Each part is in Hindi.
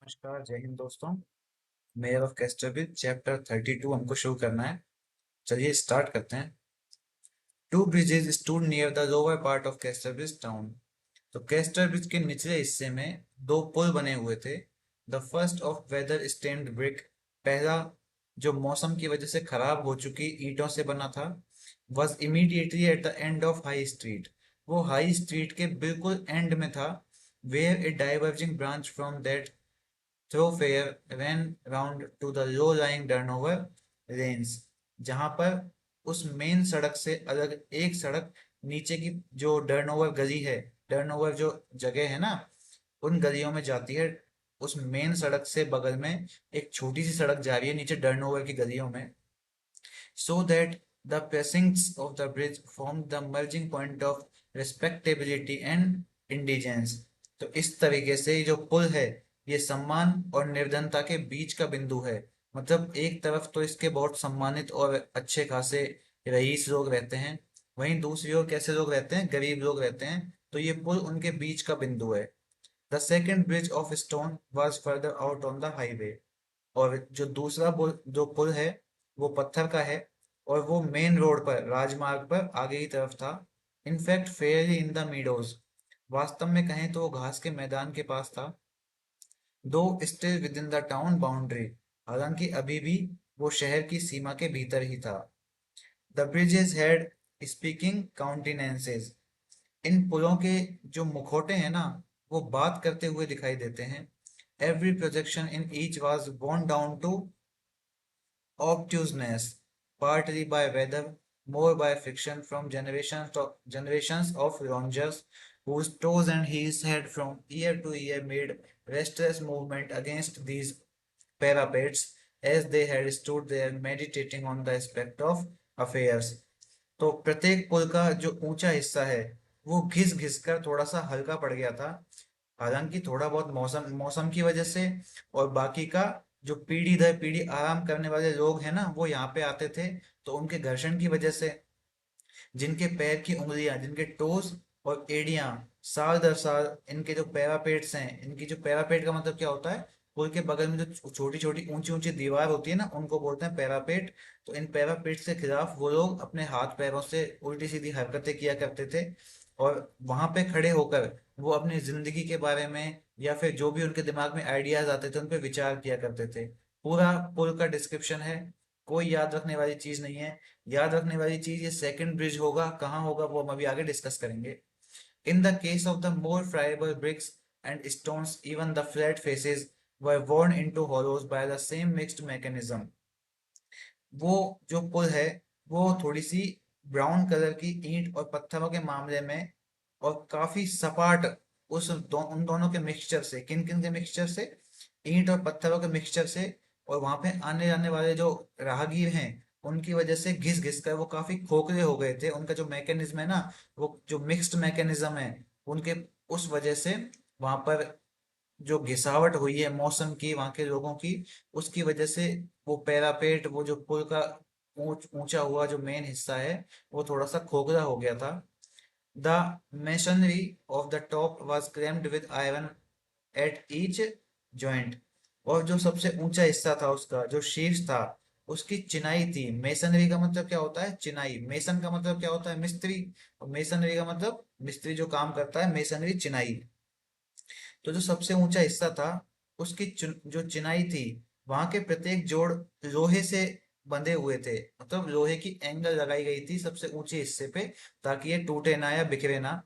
नमस्कार, जय हिंद दोस्तों। मेयर ऑफ कैस्टरविच चैप्टर 32 हमको शुरू करना है। चलिए स्टार्ट करते हैं। Two bridges stood near the lower part of Casterwich town. तो कैस्टरविच के निचले हिस्से में दो पुल बने हुए थे। The first of weather stained brick, पहला जो मौसम की वजह से खराब हो चुकी ईंटों से बना था, was immediately at the end of high street. वो हाई स्ट्रीट के बिल्कुल एंड में था। Where a diverging branch from that thoroughfare ran round to the low-lying Durnover lanes, जहां पर उस मेन सड़क से अलग एक सड़क नीचे की जो डर्नोवर गली है, डर्नोवर जो जगह है ना, उन गलियों में जाती है। उस मेन सड़क से बगल में एक छोटी सी सड़क जा रही है नीचे डर्नोवर की गलियों में, so that the precincts of the bridge formed the merging point of respectability and indigence। तो इस तरीके से ये जो पुल है, ये सम्मान और निर्धनता के बीच का बिंदु है। मतलब एक तरफ तो इसके बहुत सम्मानित और अच्छे खासे रईस लोग रहते हैं, वहीं दूसरी ओर कैसे लोग रहते हैं, गरीब लोग रहते हैं। तो ये पुल उनके बीच का बिंदु है। The second bridge of stone was further out on the highway. और जो दूसरा पुल जो पुल है वो पत्थर का है, और वो मेन रोड पर, राजमार्ग पर आगे की तरफ था। In fact Fairlie in the meadows, वास्तव में कहें तो वो घास के मैदान के पास था। दो still with in the town boundary, हालांकि अभी भी वो शहर की सीमा के भीतर ही था। द ब्रिजेस हैड स्पीकिंग काउंटिनेंसेस, इन पुलों के जो मुखौटे हैं ना, वो बात करते हुए दिखाई देते हैं। Every projection in each was borne down to obtuseness, partly by weather, more by friction from generations of loungers whose toes and heels had from year to year made restless movement against these parapets as they had stood there meditating on the aspect of affairs। तो प्रत्येक पुल का जो ऊंचा हिस्सा है वो घिस घिस कर थोड़ा सा हल्का पड़ गया था। हालांकि थोड़ा बहुत मौसम मौसम की वजह से, और बाकी का जो पीढ़ी दर पीढ़ी आराम करने वाले लोग हैं ना, वो यहाँ पे आते थे, तो उनके घर्षण की वजह से जिनके पैर की उंगलियां, जिनके टोस और एड़ियां साल दर साल, इनके जो पैरापेट्स हैं, इनकी जो पैरापेट का मतलब क्या होता है, पुल के बगल में जो छोटी छोटी ऊंची ऊंची दीवार होती है ना, उनको बोलते हैं पैरापेट। तो इन पैरापेट के खिलाफ वो लोग अपने हाथ पैरों से उल्टी सीधी हरकतें किया करते थे, और वहां पे खड़े होकर वो अपनी जिंदगी के बारे में या फिर जो भी उनके दिमाग में आइडियाज आते थे उन पे विचार किया करते थे। पूरा पुल का डिस्क्रिप्शन है, कोई याद रखने वाली चीज नहीं है। याद रखने वाली चीज ये सेकंड ब्रिज होगा, कहाँ होगा वो हम अभी आगे डिस्कस करेंगे। In the case of the more friable bricks and stones even the flat faces were worn into hollows by the same mixed mechanism। वो जो पुल है वो थोड़ी सी ब्राउन कलर की ईंट और पत्थरों के मामले में, और काफी सपाट उन दोनों के मिक्सचर से, किन किन के मिक्सचर से, ईंट और पत्थरों के मिक्सचर से, और वहां पे आने जाने वाले जो राहगीर हैं उनकी वजह से घिस घिस कर वो काफी खोखले हो गए थे। उनका जो मैकेनिज्म है ना, वो जो मिक्स्ड मैकेनिज्म है, उनके उस वजह से वहां पर जो घिसावट हुई है मौसम की, वहां के लोगों की, उसकी वजह से वो पैरापेट, वो जो पुल का ऊंचा हुआ जो मेन हिस्सा है, वो थोड़ा सा खोखला हो गया था। The masonry of the top was clamped with iron at each joint. और जो सबसे ऊंचा हिस्सा था उसका जो शीर्ष था, उसकी चिनाई थी। मेसनरी का मतलब क्या होता है, चिनाई। मेसन का मतलब क्या होता है, मिस्त्री। और मेसनरी का मतलब मिस्त्री जो काम करता है, मेसनरी चिनाई। तो जो सबसे ऊंचा हिस्सा था उसकी जो चिनाई थी, वहां के प्रत्येक जोड़ लोहे से बंधे हुए थे। मतलब लोहे की एंगल लगाई गई थी सबसे ऊंचे हिस्से पे, ताकि ये टूटे ना या बिखरे ना।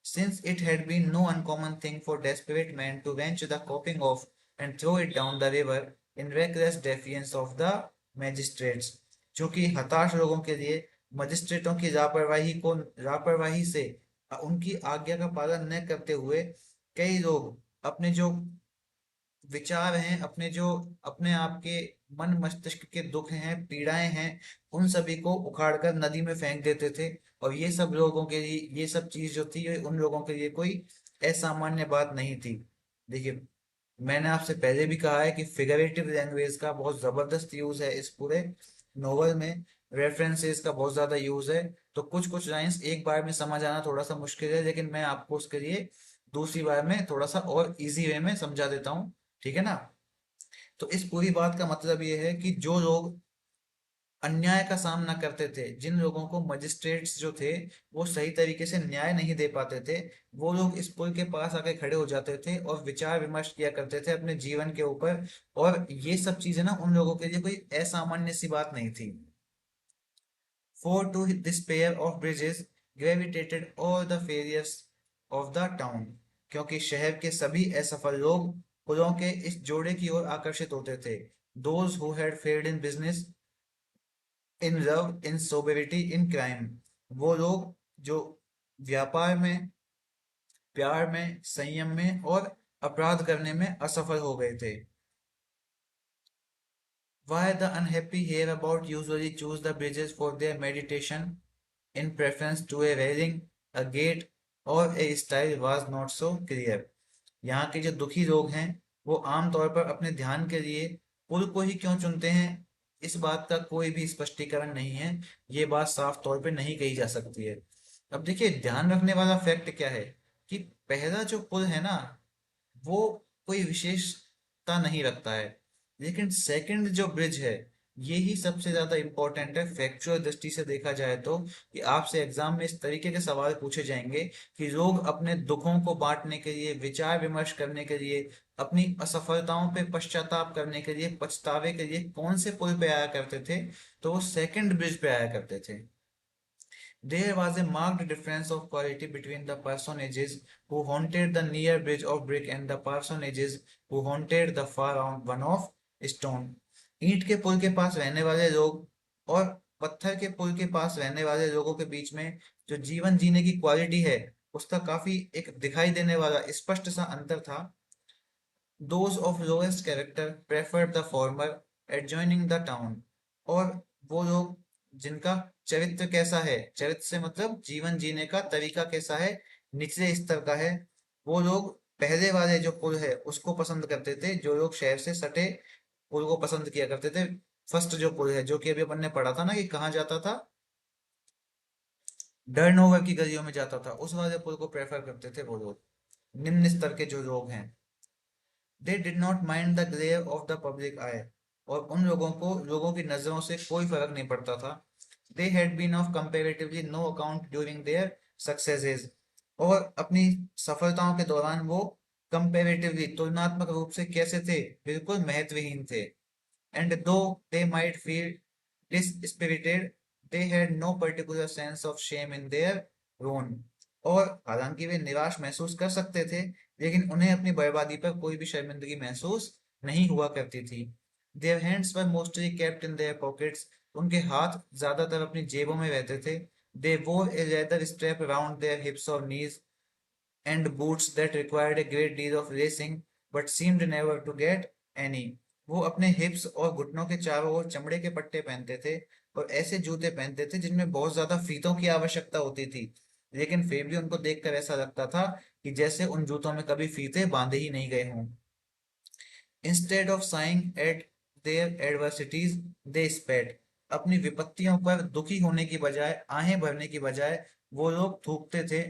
Since it had been no uncommon thing for desperate men to wrench the coping off and throw it down the river in reckless defiance of the magistrates। क्योंकि हताश लोगों के लिए मजिस्ट्रेटों की लापरवाही से उनकी आज्ञा का पालन न करते हुए कई लोग अपने जो विचार हैं, अपने जो अपने आप के मन मस्तिष्क के दुख हैं, पीड़ाएं हैं, उन सभी को उखाड़कर नदी में फेंक देते थे। और ये सब लोगों के लिए, ये सब चीज जो थी, ये उन लोगों के लिए कोई असामान्य बात नहीं थी। देखिए, मैंने आपसे पहले भी कहा है कि फिगरेटिव लैंग्वेज का बहुत जबरदस्त यूज है इस पूरे नोवेल में। रेफरेंसेस का बहुत ज्यादा यूज है। तो कुछ कुछ लाइंस एक बार में समझ आना थोड़ा सा मुश्किल है, लेकिन मैं आपको उसके लिए दूसरी बार में थोड़ा सा और इजी वे में समझा देता हूँ, ठीक है ना। तो इस पूरी बात का मतलब ये है कि जो लोग अन्याय का सामना करते थे, जिन लोगों को मजिस्ट्रेट्स जो थे वो सही तरीके से न्याय नहीं दे पाते थे, वो लोग इस पुल के पास आके खड़े हो जाते थे और विचार विमर्श किया करते थे अपने जीवन के ऊपर। और ये सब चीजें ना उन लोगों के लिए कोई असामान्य सी बात नहीं थी। For to this pair of bridges gravitated all the failures of the town, क्योंकि शहर के सभी असफल लोग पुलों के इस जोड़े की ओर आकर्षित होते थे। Those who had failed in business, in love, in sobriety, in crime, वो लोग जो व्यापार में, प्यार में, संयम में और अपराध करने में असफल हो गए थे। Why the unhappy hereabout usually choose the bridges for their meditation in preference to a railing, a gate, or a style was not so clear. यहाँ के जो दुखी लोग हैं वो आमतौर पर अपने ध्यान के लिए पुल को ही क्यों चुनते हैं, इस बात का कोई भी स्पष्टीकरण नहीं है। ये बात साफ तौर पे नहीं कही जा सकती है। अब देखिए, ध्यान रखने वाला फैक्ट क्या है कि पहला जो पुल है ना, वो कोई विशेषता नहीं रखता है, लेकिन सेकंड जो ब्रिज है ये ही सबसे ज्यादा इंपॉर्टेंट है फैक्चुअल दृष्टि से देखा जाए तो। कि आपसे एग्जाम में इस तरीके के सवाल पूछे जाएंगे कि लोग अपने दुखों को बांटने के लिए, विचार विमर्श करने के लिए, अपनी असफलताओं पे पश्चाताप करने के लिए, पछतावे के लिए कौन से पुल पे आया करते थे, तो वो सेकंड ब्रिज पे आया करते थे। There was a marked difference of quality between the personages who haunted the near bridge of brick and the personages who haunted the far out one of stone. ईंट के पुल के पास रहने वाले लोग और पत्थर के पुल के पास रहने वाले लोगों के बीच में जो जीवन जीने की क्वालिटी है, उसका काफी एक दिखाई देने वाला स्पष्ट सा अंतर था। Those of lowest character preferred the former, adjoining the town. और वो लोग जिनका चरित्र कैसा है, चरित्र से मतलब जीवन जीने का तरीका कैसा है, निचले स्तर का है, वो लोग पहले वाले जो पुल है उसको पसंद करते थे। जो लोग शहर से सटे पुल को पसंद किया करते थे, फर्स्ट जो पुल है जो कि अभी अपन ने पढ़ा था ना कि कहाँ जाता था, डर्नोवर की गलियों में जाता था, उस वाले पुल को प्रेफर करते थे वो लोग, निम्न स्तर के जो लोग हैं। They did not mind the glare of the public eye, और उन लोगों को लोगों की नजरों से कोई फर्क नहीं पड़ता था। They had been of comparatively no account during their successes, और अपनी सफलताओं के दौरान वो कंपैरेटिवली तुलनात्मक रूप से कैसे थे, बिल्कुल महत्वहीन थे। And though they might feel dispirited, they had no particular sense of shame in their own, और हालांकि वे निराश महसूस कर सकते थे, लेकिन उन्हें अपनी बर्बादी पर कोई भी शर्मिंदगी महसूस नहीं हुआ करती थी। Their hands were mostly kept in their pockets, उनके हाथ ज्यादातर अपनी जेबों में रहते थे। They wore a leather strap around their hips और knees and boots that required a great deal of racing but seemed never to get any. वो अपने हिप्स और घुटनों के चारों ओर चमड़े के पट्टे पहनते थे और ऐसे जूते पहनते थे जिनमें बहुत ज्यादा फीतों की आवश्यकता होती थी, लेकिन फिर भी उनको देखकर ऐसा लगता था कि जैसे उन जूतों में कभी फीते बांधे ही नहीं गए हों। Instead of saying at their adversities they spat, अपनी विपत्तियों पर दुखी होने की बजाय, आहें भरने की बजाय वो लोग थूकते थे।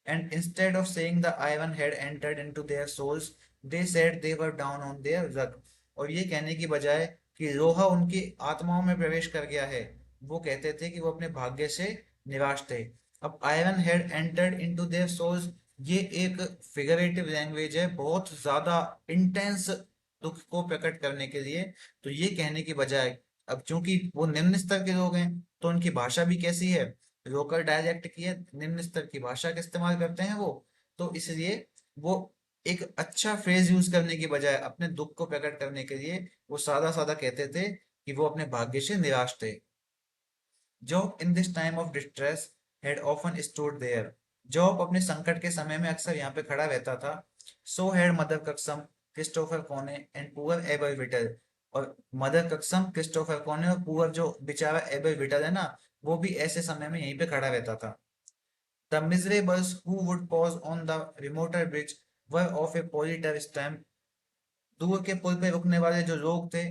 And instead of saying the iron had entered into their souls they said they were down on their luck, और ये कहने की बजाय कि लोहा उनकी आत्माओं में प्रवेश कर गया है, वो कहते थे कि वो अपने भाग्य से निराश थे। अब iron had entered into their souls, ये एक फिगरेटिव लैंग्वेज है बहुत ज्यादा इंटेंस दुख को प्रकट करने के लिए। तो ये कहने की बजाय, अब चूंकि वो निम्न स्तर के लोग हैं तो उनकी भाषा भी कैसी है, लोकल डायलेक्ट की है, निम्न स्तर की भाषा का इस्तेमाल करते हैं वो, तो इसलिए वो एक अच्छा फ्रेज यूज करने की बजाय अपने दुख को प्रकट करने के लिए वो सादा सादा कहते थे कि वो अपने भाग्य से निराश थे। Job in this time of distress had often stood there, Job अपने संकट के समय में अक्सर यहाँ पे खड़ा रहता था। सो हैड मदर कक्सम, क्रिस्टोफर कोने एंड पुअर एबल विटल, और मदर कक्सम, क्रिस्टोफर कोने और पुअर जो बेचारा एबल विटल है ना, वो भी ऐसे समय में यहीं पे खड़ा रहता था। The miserables who would pause on the remoter bridge were of a politer stamp, दूर के पुल पे रुकने वाले जो लोग थे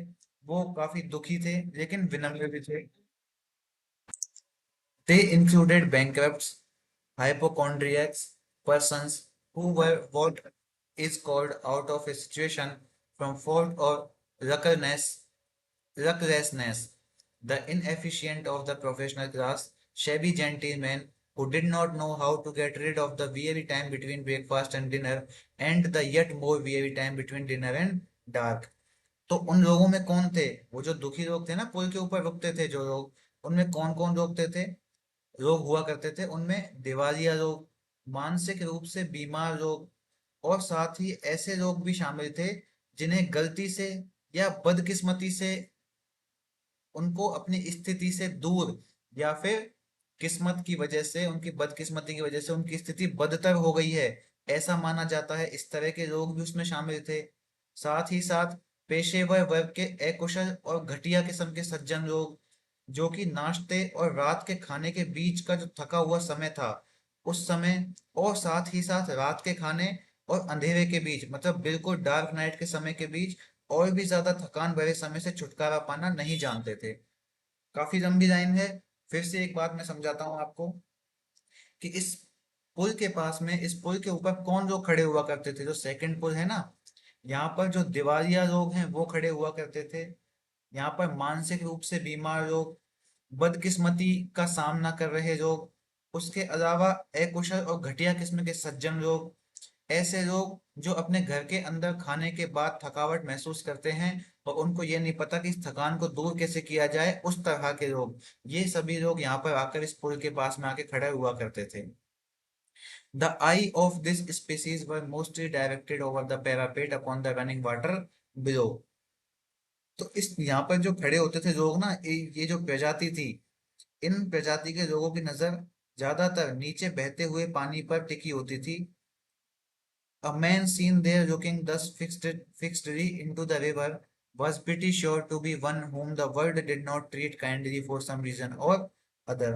वो काफी दुखी थे लेकिन विनम्र भी थे। They included bankrupts, hypochondriacs, persons who were what is called out of a situation from fault or recklessness, the inefficient of the professional class, shabby gentlemen who did not know how to get rid of the weary time between breakfast and dinner, and the yet more weary time between dinner and dark. तो उन लोगों में कौन थे? वो जो दुखी लोग थे ना, पुल के ऊपर रुकते थे जो लोग, उनमें कौन कौन रुकते थे? लोग हुआ करते थे उनमें दिवालिया लोग, मानसिक रूप से बीमार लोग, और साथ ही ऐसे लोग भी शामिल थे जिन्हें गलती से या बदकिस्मती से उनको अपनी स्थिति से दूर, या फिर किस्मत की वजह से, उनकी बदकिस्मती की वजह से उनकी स्थिति बदतर हो गई है, ऐसा माना जाता है। इस तरह के लोग भी उसमें शामिल थे। साथ ही साथ पेशेवर वर्ग के अकुशल और घटिया किस्म के सज्जन लोग, जो कि नाश्ते और रात के खाने के बीच का जो थका हुआ समय था उस समय, और साथ ही साथ रात के खाने और अंधेरे के बीच, मतलब बिल्कुल डार्क नाइट के समय के बीच और भी ज्यादा थकान भरे समय से छुटकारा पाना नहीं जानते थे। काफी लंबी लाइन है। फिर से एक बात मैं समझाता हूँ आपको कि इस पुल के पास में, इस पुल के ऊपर कौन लोग खड़े हुआ करते थे? जो सेकंड पुल है ना, यहाँ पर जो दिवालिया लोग हैं वो खड़े हुआ करते थे। यहाँ पर मानसिक रूप से बीमार लोग, बदकिस्मती का सामना कर रहे लोग, उसके अलावा अकुशल और घटिया किस्म के सज्जन लोग, ऐसे लोग जो अपने घर के अंदर खाने के बाद थकावट महसूस करते हैं और उनको ये नहीं पता कि इस थकान को दूर कैसे किया जाए, उस तरह के लोग, ये सभी लोग यहाँ पर आकर इस पुल के पास में आके खड़े हुआ करते थे। The eye of this species were mostly directed over the parapet upon the running water below. तो इस यहाँ पर जो खड़े होते थे लोग ना, ये जो प्रजाति थी, इन प्रजाति के लोगों की नजर ज्यादातर नीचे बहते हुए पानी पर टिकी होती थी। A man seen there looking thus fixedly into the river was pretty sure to be one whom the world did not treat kindly for some reason or other.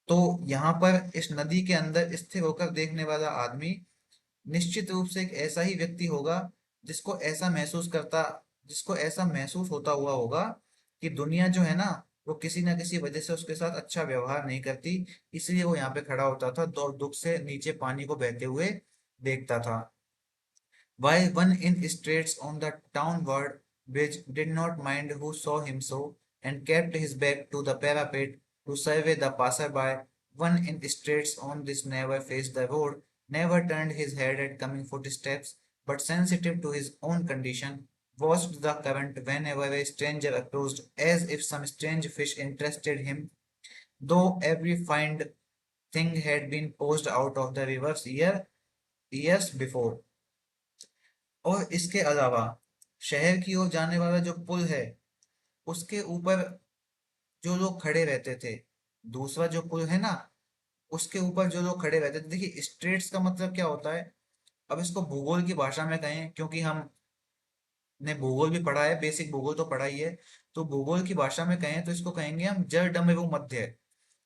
तो यहाँ पर इस नदी के अंदर स्थिर होकर देखने वाला आदमी निश्चित रूप से एक ऐसा ही व्यक्ति होगा जिसको ऐसा महसूस होता हुआ होगा कि दुनिया जो है ना, वो किसी ना किसी वजह से उसके साथ अच्छा व्यवहार नहीं करती, इसलिए वो यहाँ पे खड़ा होता था, दो दुख से नीचे पानी को बहते हुए देखता था। While one in straits on the townward bridge did not mind who saw him so, and kept his back to the parapet to survey the passer-by, one in straits on this never faced the road, never turned his head at coming footsteps, but sensitive to his own condition, watched the current whenever a stranger approached, as if some strange fish interested him, though every find thing had been posed out of the rivers years before। और इसके अलावा शहर की ओर जाने वाला जो पुल है, उसके ऊपर जो लोग खड़े रहते थे, दूसरा जो पुल है ना, उसके ऊपर जो लोग खड़े रहते थे, देखिए स्ट्रेट्स का मतलब क्या होता है? अब इसको भूगोल की भाषा में कहें, क्योंकि हम ने भूगोल भी पढ़ा है, बेसिक भूगोल तो पढ़ा ही है, तो भूगोल की भाषा में कहें तो इसको कहेंगे हम जलडमरू मध्य।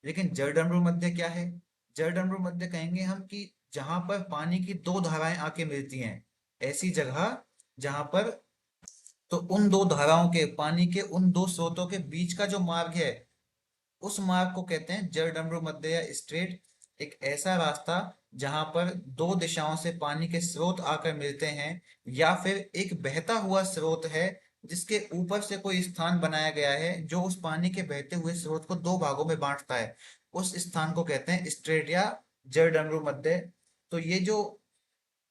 लेकिन जलडमरू मध्य क्या है? जलडमरू मध्य कहेंगे हम कि जहां पर पानी की दो धाराएं आके मिलती हैं, ऐसी जगह जहां पर, तो उन दो धाराओं के, पानी के उन दो स्रोतों के बीच का जो मार्ग है, उस मार्ग को कहते हैं जलडमरू मध्य या स्ट्रेट। एक ऐसा रास्ता जहां पर दो दिशाओं से पानी के स्रोत आकर मिलते हैं, या फिर एक बहता हुआ स्रोत है जिसके ऊपर से कोई स्थान बनाया गया है जो उस पानी के बहते हुए स्रोत को दो भागों में बांटता है, उस स्थान को कहते हैं स्ट्रेट या जलडमरू मध्य। तो ये जो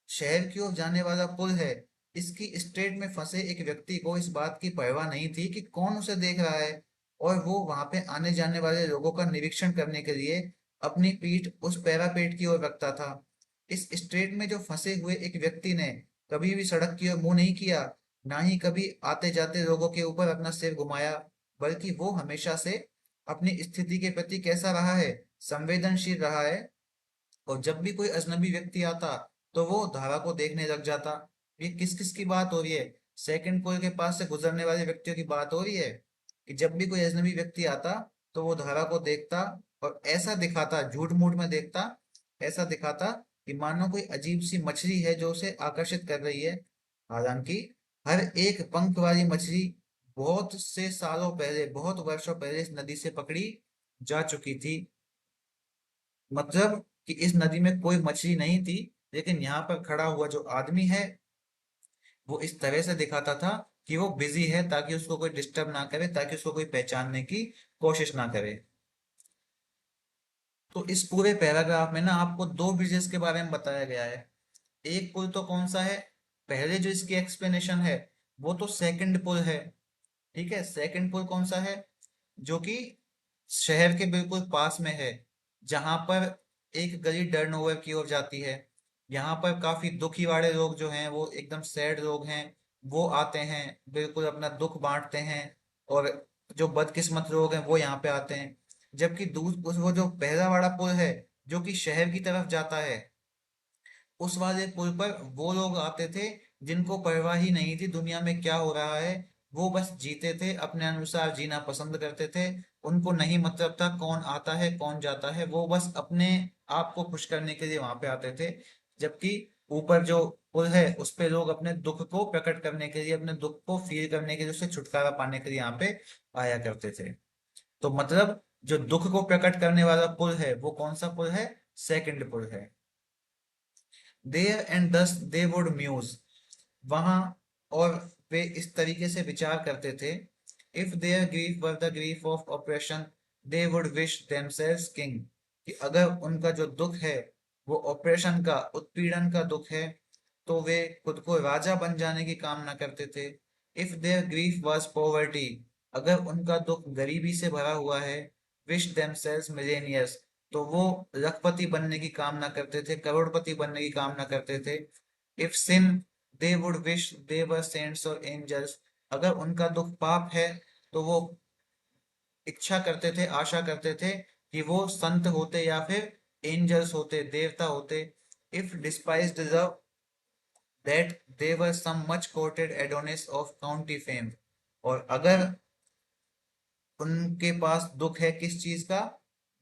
शहर की ओर जाने वाला पुल है, इसकी स्ट्रेट में फंसे एक व्यक्ति को इस बात की परवाह नहीं थी कि कौन उसे देख रहा है, और वो वहां पे आने जाने वाले लोगों का निरीक्षण करने के लिए अपनी पीठ उस पैरापेट की ओर रखता था। इस स्ट्रेट में जो फंसे हुए एक व्यक्ति ने कभी भी सड़क की ओर मुंह नहीं किया, ना ही कभी आते जाते लोगों के ऊपर अपना सिर घुमाया, बल्कि वो हमेशा से अपनी स्थिति के प्रति कैसा रहा है? संवेदनशील रहा है। और जब भी कोई अजनबी व्यक्ति आता तो वो धारा को देखने लग जाता। ये किस किस की बात हो रही है? सेकंड पुल के पास से गुजरने वाले व्यक्तियों की बात हो रही है कि जब भी कोई अजनबी व्यक्ति आता तो वो धारा को देखता और ऐसा दिखाता, झूठ मूठ में देखता, ऐसा दिखाता कि मानो कोई अजीब सी मछली है जो उसे आकर्षित कर रही है। हालांकि हर एक पंख वाली मछली बहुत से सालों पहले, बहुत वर्षों पहले इस नदी से पकड़ी जा चुकी थी। मतलब कि इस नदी में कोई मछली नहीं थी, लेकिन यहाँ पर खड़ा हुआ जो आदमी है वो इस तरह से दिखाता था कि वो बिजी है, ताकि उसको कोई डिस्टर्ब ना करे, ताकि उसको कोई पहचानने की कोशिश ना करे। तो इस पूरे पैराग्राफ में ना आपको दो ब्रिजेस के बारे में बताया गया है। एक पुल तो कौन सा है, पहले जो इसकी एक्सप्लेनेशन है वो तो सेकंड पुल है। ठीक है, सेकंड पुल कौन सा है, जो कि शहर के बिल्कुल पास में है, जहां पर एक गली टर्नओवर की ओर जाती है। यहाँ पर काफी दुखी वाले लोग जो हैं, वो एकदम सैड लोग हैं, वो आते हैं, बिल्कुल अपना दुख बांटते हैं। और जो बदकिस्मत लोग हैं वो यहाँ पे आते हैं। जबकि वो जो पहला वाला पुल है जो कि शहर की तरफ जाता है, उस वाले पुल पर वो लोग आते थे जिनको परवाह ही नहीं थी दुनिया में क्या हो रहा है। वो बस जीते थे, अपने अनुसार जीना पसंद करते थे। उनको नहीं मतलब था कौन आता है कौन जाता है, वो बस अपने आप को खुश करने के लिए वहां पे आते थे। जबकि ऊपर जो पुल है उस पे लोग अपने दुख को प्रकट करने के लिए, अपने दुख को फील करने के लिए, उससे छुटकारा पाने के लिए यहाँ पे आया करते थे। तो मतलब जो दुख को प्रकट करने वाला पुल है वो कौन सा पुल है, सेकंड पुल है। देयर एंड दस दे वुड म्यूज, वहां और वे इस तरीके से विचार करते थे। If their grief were the grief of operation they would wish themselves king, कि अगर उनका जो दुख है वो ऑपरेशन का, उत्पीड़न का दुख है, तो वे खुद को राजा बन जाने की कामना करते थे। If their grief was poverty, अगर उनका दुख गरीबी से भरा हुआ है, विश देमसेल्व्स मिलेनियर्स, तो वो लखपति बनने की कामना करते थे, करोड़पति बनने की कामना करते थे। If sin they would wish they were saints or angels, अगर उनका दुख पाप है तो वो इच्छा करते थे, आशा करते थे कि वो संत होते या फिर एंजल्स होते, देवता होते। If despise deserve that they were some much coated Adonis of county fame, और अगर उनके पास दुख है किस चीज का,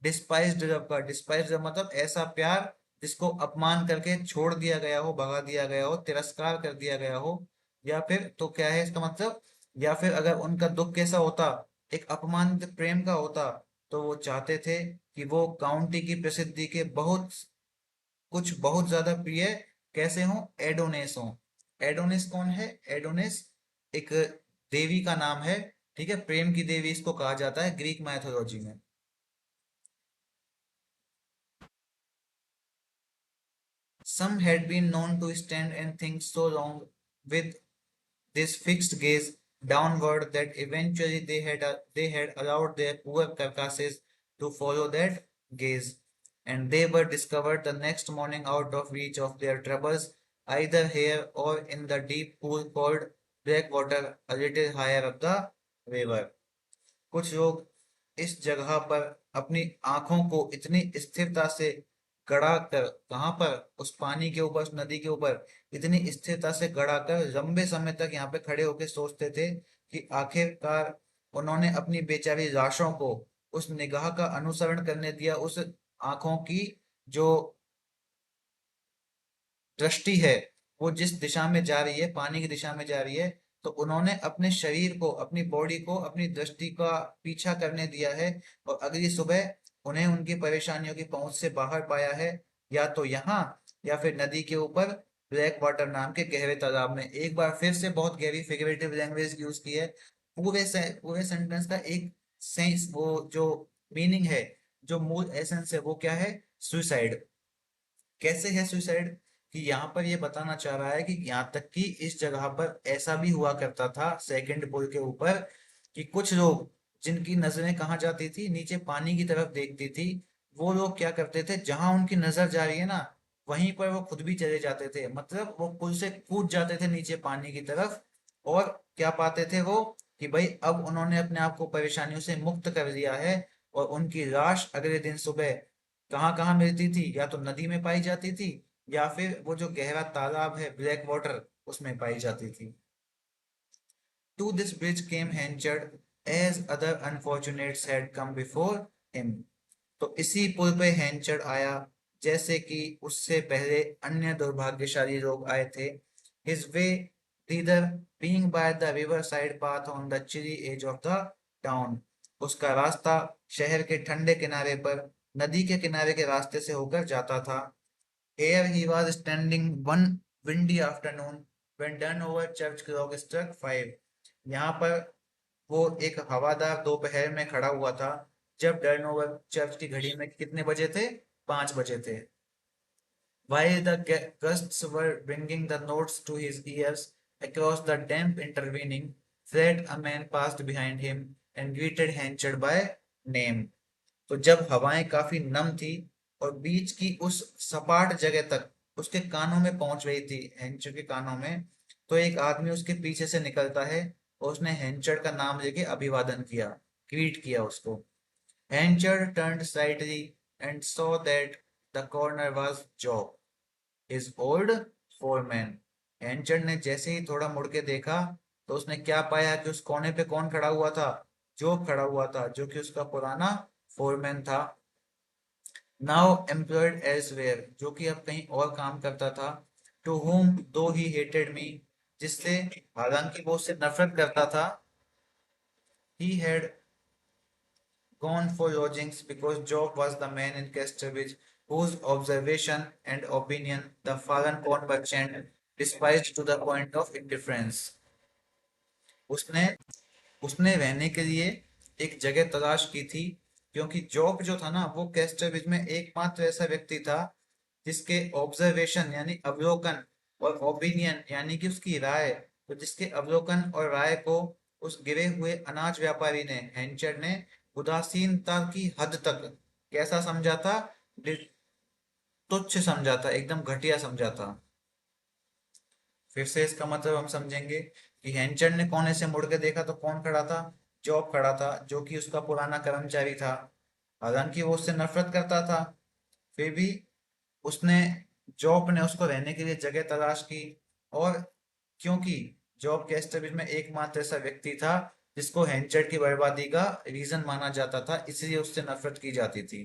डिस्पाइज डिजर्व का। डिस्पाइज मतलब ऐसा प्यार जिसको अपमान करके छोड़ दिया गया हो, भगा दिया गया हो, तिरस्कार कर दिया गया हो। या फिर तो क्या है इसका मतलब, या फिर अगर उनका दुख कैसा होता, एक अपमानित प्रेम का होता, तो वो चाहते थे कि वो काउंटी की प्रसिद्धि के बहुत कुछ बहुत ज्यादा प्रिय कैसे हों, एडोनेस हों। एडोनिस कौन है, एडोनिस एक देवी का नाम है। ठीक है, प्रेम की देवी इसको कहा जाता है ग्रीक मैथोलॉजी में। Some had been known to stand and think so long with this fixed gaze downward that eventually they had allowed their poor carcasses to follow that gaze, and they were discovered the next morning out of reach of their troubles, either here or in the deep pool called Blackwater, a little higher up the river. कुछ लोग इस जगह पर अपनी आंखों को इतनी स्थिरता से गड़ा कर, कहाँ पर, उस पानी के ऊपर, उस नदी के ऊपर इतनी स्थिरता से गड़ा कर लंबे समय तक यहाँ पे खड़े होकर सोचते थे कि आखिरकार उन्होंने अपनी बेचारी लाशों को उस निगाह का अनुसरण करने दिया, उस आंखों की जो दृष्टि है वो जिस दिशा में जा रही है, पानी की दिशा में जा रही है, तो उन्होंने अपने शरीर को, अपनी बॉडी को, अपनी दृष्टि का पीछा करने दिया है। और अगली सुबह उन्हें उनकी परेशानियों की पहुंच से बाहर पाया है, या तो यहाँ या फिर नदी के ऊपर ब्लैक वाटर नाम के गहरे तालाब में। एक बार फिर से बहुत गहरी फिगरेटिव लैंग्वेज यूज की है। पूरे सेंटेंस का एक सेंस, वो जो मीनिंग है, जो मूल एसेंस है, वो क्या है, सुसाइड। कैसे है सुसाइड, कि यहाँ पर ये बताना चाह रहा है कि यहाँ तक कि इस जगह पर ऐसा भी हुआ करता था सेकंड पुल के ऊपर, कि कुछ लोग जिनकी नजरें कहाँ जाती थी, नीचे पानी की तरफ देखती थी, वो लोग क्या करते थे, जहां उनकी नजर जा रही है ना, वहीं पर वो खुद भी चले जाते थे। मतलब वो पुल से कूद जाते थे नीचे पानी की तरफ। और क्या पाते थे वो, कि भाई अब उन्होंने अपने आप को परेशानियों से मुक्त कर दिया है। और उनकी लाश अगले दिन सुबह कहाँ कहाँ मिलती थी, या तो नदी में पाई जाती थी, या फिर वो जो गहरा तालाब है ब्लैक वाटर, उसमें पाई जाती थी। To this bridge came Henchard as other unfortunates had come before him. तो इसी पुल पे हैंचर्ड आया, जैसे कि उससे पहले अन्य दुर्भाग्यशाली लोग आए थे। His way thither being by the riverside path on the chilly edge of the town. उसका रास्ता शहर के ठंडे किनारे पर नदी के किनारे के रास्ते से होकर जाता था। Here he was standing one windy afternoon when Durnover church clock struck 5. यहाँ पर वो एक हवादार दोपहर में खड़ा हुआ था जब डर्नोवर चर्च की घड़ी में कितने बजे थे? 5 बजे थे। While the gusts were bringing the notes to his ears across the damp intervening flat, a man passed behind him and greeted Henchard by name. तो जब हवाएं काफी नम थी और बीच की उस सपाट जगह तक उसके कानों में पहुंच रही थी, हेंचर के कानों में, तो एक आदमी उसके पीछे से निकलता है और उसने हेंचर का नाम लेके अभिवादन किया, ग्रीट किया उसको। हेंचर turned slightly and saw that the corner was Job, his old foreman. हेंचर ने जैसे ही थोड़ा मुड़ के देखा तो उसने क्या पाया कि उस कोने पे कौन खड़ा हुआ था? जॉब खड़ा हुआ था, जो कि उसका पुराना फोरमैन था। नाउ एम्प्लॉयड एल्सवेयर, जो कि अब कहीं और काम करता था। टू whom दो ही हेटेड मी, जिससे हालांकि वो उससे नफरत करता था। He had gone for lodgings because Job was the man in Casterbridge whose observation and opinion the fallen corn merchant despised to the point of indifference. उसने उसने रहने के लिए एक जगह तलाश की थी, क्योंकि जॉब जो था ना वो कैस्टरविच में एकमात्र ऐसा व्यक्ति था जिसके ऑब्जर्वेशन यानी अवलोकन और ओपिनियन यानी कि उसकी राय, तो जिसके अवलोकन और राय को उस गिरे हुए अनाज व्यापारी ने, हेंचर ने, उदासीनता की हद तक कैसा समझा था? तुच्छ समझा था, एकदम घटिया समझा था। फिर से इसका मतलब हम समझेंगे कि हेंचर ने कोने से मुड़ के देखा तो कौन खड़ा था? जॉब खड़ा था, जो कि उसका पुराना कर्मचारी था। हालांकि वो उससे नफरत करता था, फिर भी उसने जॉब ने उसको रहने के लिए जगह तलाश की। और क्योंकि जॉब कैस्टरविच में एकमात्र ऐसा व्यक्ति था जिसको हेंचर की बर्बादी का रीजन माना जाता था, इसलिए उससे नफरत की जाती थी।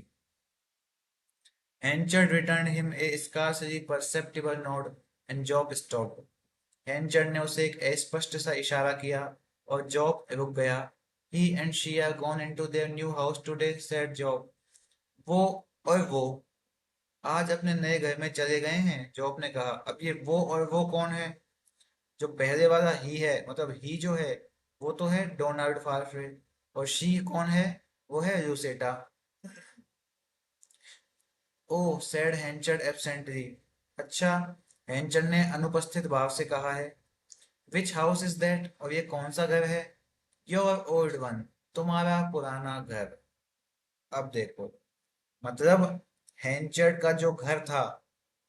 हेंचर returned him a scarcely perceptible nod and Job stopped. हेंचर ने उसे एक अस्पष्ट सा इशारा किया और जॉब रुक गया। He and she are gone into their new house today, said Job. वो और वो आज अपने नए घर में चले गए हैं, जॉब ने कहा। अब ये वो और वो कौन है? जो पहले वाला ही है, मतलब ही जो है वो तो है डोनाल्ड फार्फरे, और शी कौन है? वो है यूसेटा। ओह, सैड हेंचर्ड एब्सेंटली। अच्छा, हेंचर ने अनुपस्थित भाव से कहा है। विच हाउस इज दैट, और ये कौन सा घर है? योर ओल्ड वन, तुम्हारा पुराना घर। अब देखो, मतलब हेंचर्ड का जो घर था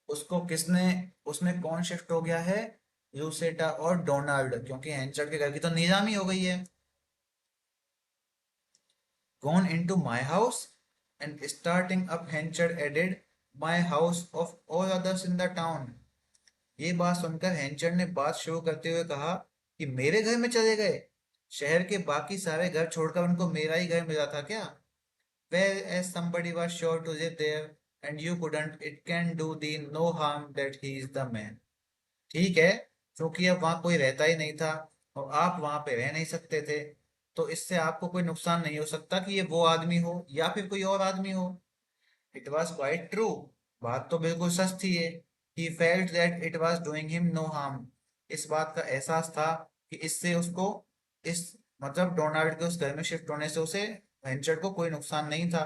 उसको किसने, उसमें कौन शिफ्ट हो गया है? यूसेटा और डोनाल्ड, क्योंकि हेंचर्ड के घर की तो नीलामी हो गई है। Gone into my house, and starting up Henchard added, my house of all others in the town. ये बात सुनकर हेंचर ने बात शुरू करते हुए कहा कि मेरे घर में चले गए? शहर के बाकी सारे घर छोड़कर उनको मेरा ही घर मिला था क्या? Well, as somebody was sure to live there and you couldn't, it can do thee no harm that he is the man. ठीक है, क्योंकि अब वहां कोई रहता ही नहीं था और आप वहां पे रह नहीं सकते थे, तो इससे आपको कोई नुकसान नहीं हो सकता कि ये वो आदमी हो या फिर कोई और आदमी हो। इट वॉज क्वाइट ट्रू, बात तो बिल्कुल सच थी ये। He felt that it was doing him no harm, इस बात का एहसास था कि इससे उसको, इस मतलब डोनाल्ड के उस घर में शिफ्ट होने से उसे, वेंचर को, कोई नुकसान नहीं था।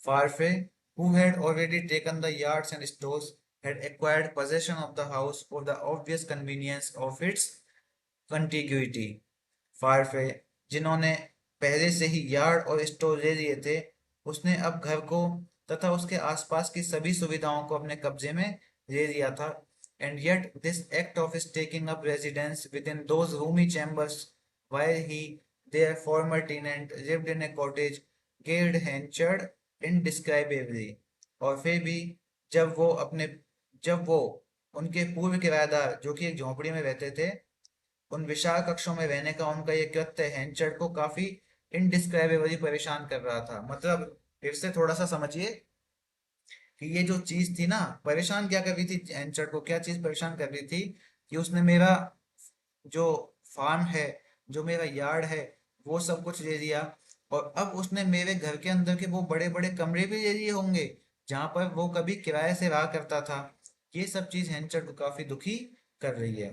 Farfay, who had already taken the yards and stores, had acquired possession of the house for the obvious convenience of its contiguity. फारफे, जिन्होंने पहले से ही यार्ड और स्टोर ले लिए थे, उसने अब घर को तथा उसके आसपास की सभी सुविधाओं को अपने कब्जे में ले लिया था। And yet this act of his taking up residence within those roomy chambers while he, their former tenant, lived in a cottage, gave Henchard indescribably। और फिर भी जब वो अपने जब वो उनके पूर्व किराएदार जो कि एक झोंपड़ी में रहते थे, उन विशाल कक्षों में रहने का उनका ये कृत्य हेंचर्ड को काफी इनडिस्क्राइबेबली परेशान कर रहा था। मतलब फिर से थोड़ा सा समझिए कि ये जो चीज थी ना, परेशान क्या कर रही थी हेंचर्ड को? क्या चीज परेशान कर रही थी? कि उसने मेरा जो फार्म है, जो मेरा यार्ड है, वो सब कुछ ले लिया, और अब उसने मेरे घर के अंदर के वो बड़े बड़े कमरे भी ले लिए होंगे जहां पर वो कभी किराए से रहा करता था। ये सब चीज हैंचर को काफी दुखी कर रही है।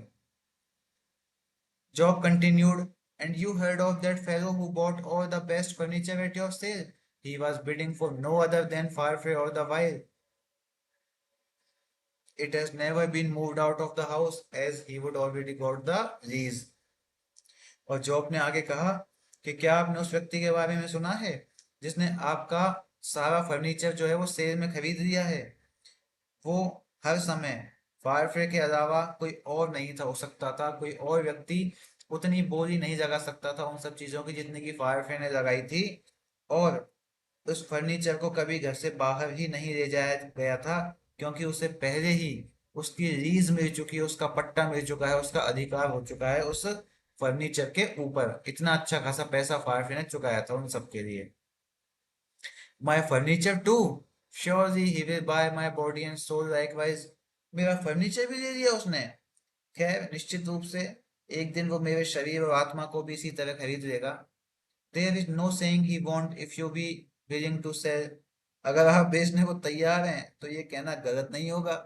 Job continued, and you heard of that fellow who bought all the best furniture at your sale? He was bidding for no other than Farfrey all the while. It has never been moved out of the house as he would already got the lease. और जॉब ने आगे कहा कि क्या आपने उस व्यक्ति के बारे में सुना है जिसने आपका सारा फर्नीचर जो है वो सेल में खरीद लिया है? वो हर समय फायरफ्रे के अलावा कोई और नहीं था हो सकता था, कोई और व्यक्ति उतनी बोली नहीं लगा सकता था उन सब चीजों की जितनी की फायरफ्रे ने लगाई थी। और उस फर्नीचर को कभी घर से बाहर ही नहीं ले जाया गया था क्योंकि उसे पहले ही उसकी लीज मिल चुकी है, उसका पट्टा मिल चुका है, उसका अधिकार हो चुका है उस फर्नीचर के ऊपर। इतना अच्छा खासा पैसा फायरफ्रे ने चुकाया था उन सब के लिए। My furniture too, surely he will buy my body and soul likewise. मेरा फर्नीचर भी ले लिया उसने? खैर निश्चित रूप से एक दिन वो मेरे शरीर और आत्मा को भी इसी तरह खरीद लेगा। There is no saying he won't if you be willing to sell. अगर आप बेचने को तैयार हैं तो ये कहना गलत नहीं होगा।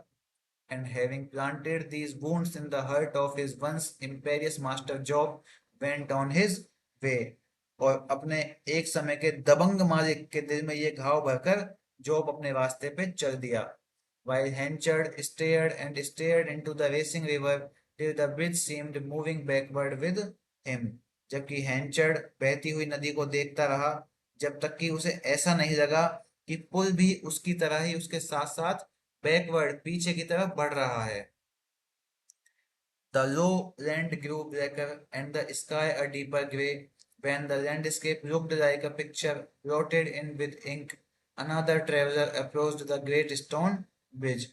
And having planted these wounds in the heart of his once imperious master, Job went on his way. और अपने एक समय के दबंग मालिक के दिल में ये घाव भरकर जॉब अपने रास्ते पे चल दिया। While Henchard stared and stared into the racing river till the bridge seemed moving backward with him. जबकि हैंचर्ड बहती हुई नदी को देखता रहा जब तक कि उसे ऐसा नहीं लगा कि पुल भी उसकी तरह ही उसके साथ साथ बैकवर्ड पीछे की तरफ बढ़ रहा है। The low land grew blacker and the sky a deeper grey. When the landscape looked like a picture blotted in with ink, another traveler approached the great stone bridge.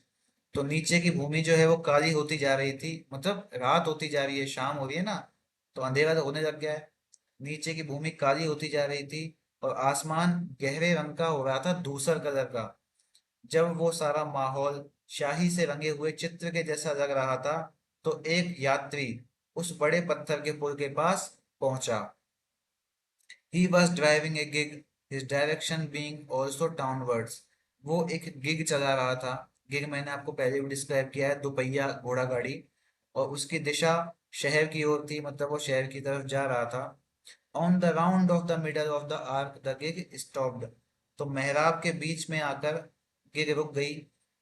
तो नीचे की भूमि जो है वो काली होती जा रही थी, मतलब रात होती जा रही है, शाम हो रही है ना, तो अंधेरा तो होने लग गया है। नीचे की भूमि काली होती जा रही थी और आसमान गहरे रंग का हो रहा था, धूसर कलर का। जब वो सारा माहौल शाही से रंगे हुए चित्र के जैसा लग रहा था तो एक यात्री उस बड़े पत्थर के पुल के पास पहुंचा। He was driving a gig, his direction being also downwards. वो एक गिग चला रहा था। गिग मैंने आपको पहले भी डिस्क्राइब किया है, दोपहिया घोड़ा गाड़ी। और उसकी दिशा शहर की ओर थी, मतलब वो शहर की तरफ जा रहा था। On the round of the middle of the arch the gig stopped. तो मेहराब के बीच में आकर गिग रुक गई।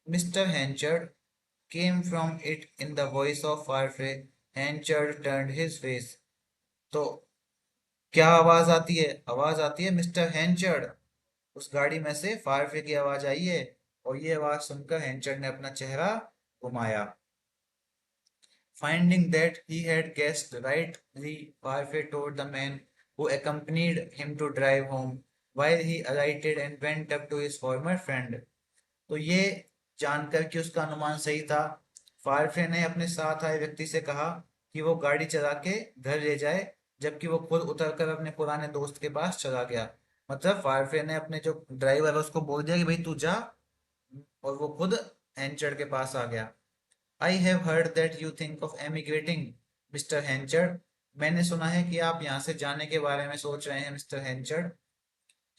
Mister Henchard came from it in the voice of Farfrey. Hanchard turned his face. तो क्या आवाज आती है? आवाज आती है मिस्टर हैंचर्ड। उस गाड़ी में से फारफे की आवाज आई है और ये आवाज सुनकर हैंचर्ड ने अपना चेहरा घुमाया। Finding that he had guessed rightly, Parfait told the man who accompanied him to drive home, while he alighted and went up to his former friend. तो ये जानकर कि उसका अनुमान सही था, फारफे ने अपने साथ आए व्यक्ति से कहा कि वो गाड़ी चला के घर ले जाए, जबकि वो खुद उतरकर अपने पुराने दोस्त के पास चला गया। मतलब फारफे ने अपने जो ड्राइवर है उसको बोल दिया कि भाई तू जा, और वो खुद हैंचर्ड के पास आ गया। I have heard that you think of emigrating Mister Henchard. मैंने सुना है कि आप यहाँ से जाने के बारे में सोच रहे हैं mister हैंचर्ड।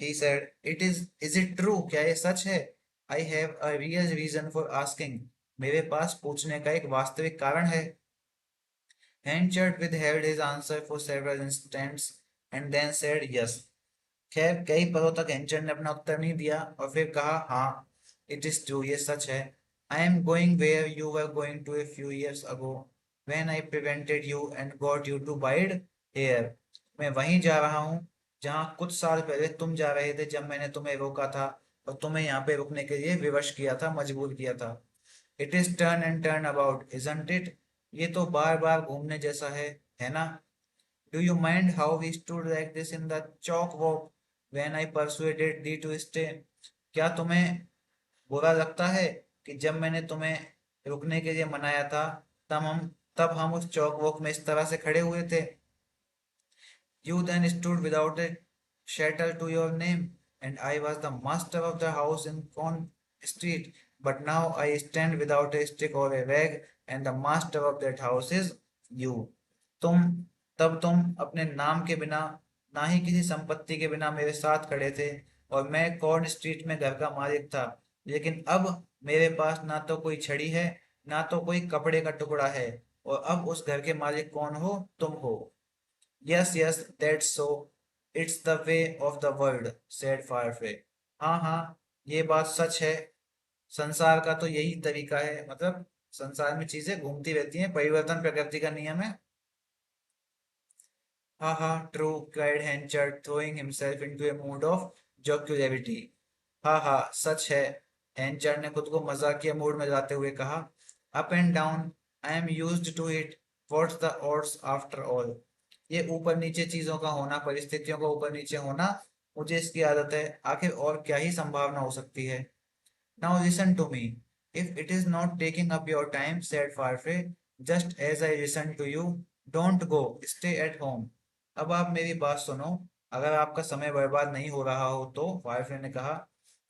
He said, is it true? क्या ये सच है? I have a real reason for asking. मेरे पास पूछने का एक वास्तविक कारण है। Henchard withheld his answer for several instants and then said yes. खैर कई पलों तक हेंचर ने अपना उत्तर नहीं दिया और फिर कहा हाँ, इट इज ट्रू, ये सच है। I am going where you were going to a few years ago when I prevented you and got you to bide here. मैं वहीं जा रहा हूँ जहाँ कुछ साल पहले तुम जा रहे थे जब मैंने तुम्हें रोका था और तुम्हें यहाँ पे रुकने के लिए विवश किया था, मजबूर किया था। It is turn and turn about isn't it? ये तो बार बार घूमने जैसा है ना? Do you mind how we stood like this in the chalk walk when I persuaded thee to stay? क्या तुम्हें बुरा लगता है कि जब मैंने तुम्हें रुकने के लिए मनाया था तब हम उस चौक वॉक में इस तरह से खड़े हुए थे? You then stood without a shackle to your name, and I was the master of the house in Con Street. But now I stand without a stick or a rag, and the master of that house is you. तुम तुम अपने नाम के बिना ना ही किसी संपत्ति के बिना मेरे साथ खड़े थे, और मैं कॉर्न स्ट्रीट में घर का मालिक था। लेकिन अब मेरे पास ना तो कोई छड़ी है, ना तो कोई कपड़े का टुकड़ा है, और अब उस घर के मालिक कौन हो? तुम हो। Yes yes, that's so, it's the way of the world, said Firefly. हाँ हाँ, ये बात सच है। संसार का तो यही तरीका है, मतलब संसार में चीजें घूमती रहती हैं, परिवर्तन प्रकृति का नियम है। हाँ हाँ, true, cried Henchard, throwing himself into a mood of jocularity. हाँ हाँ, सच है, हैंचर ने खुद को मजाकिया मूड में जाते हुए कहा। Up and down, I am used to it, what's the odds after all. ये ऊपर नीचे चीजों का होना, परिस्थितियों का ऊपर नीचे होना, मुझे इसकी आदत है, आखिर और क्या ही संभावना हो सकती है। Now listen to me. If it is not taking up your time, said Farfrey, just as I listened to you, don't go, stay at home. अब आप मेरी बात सुनो, अगर आपका समय बर्बाद नहीं हो रहा हो तो, फारफ्रे ने कहा,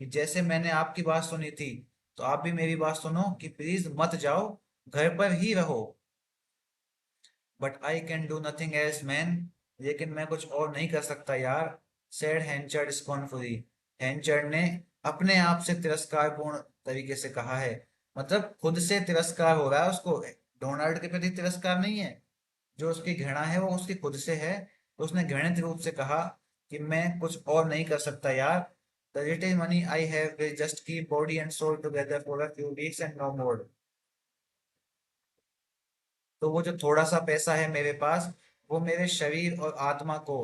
कि जैसे मैंने आपकी बात सुनी थी, तो आप भी मेरी बात सुनो कि प्लीज मत जाओ, घर पर ही रहो। But I can do nothing else man, लेकिन मैं कुछ और नहीं कर सकता यार, सेड हैंचर्ड स्कॉर्नफुली। हैंचर्ड ने अपने आप से तिरस्कारपूर्ण तरीके से कहा है, मतलब खुद से तिरस्कार हो रहा है उसको, डोनाल्ड के प्रति तिरस्कार नहीं है। जो उसकी घृणा है वो उसकी खुद से है। तो उसने घृणित रूप से कहा कि मैं कुछ और नहीं कर सकता यार, the little money I have will just keep body and soul together for a few weeks and no more. तो वो जो थोड़ा सा पैसा है मेरे पास, वो मेरे शरीर और आत्मा को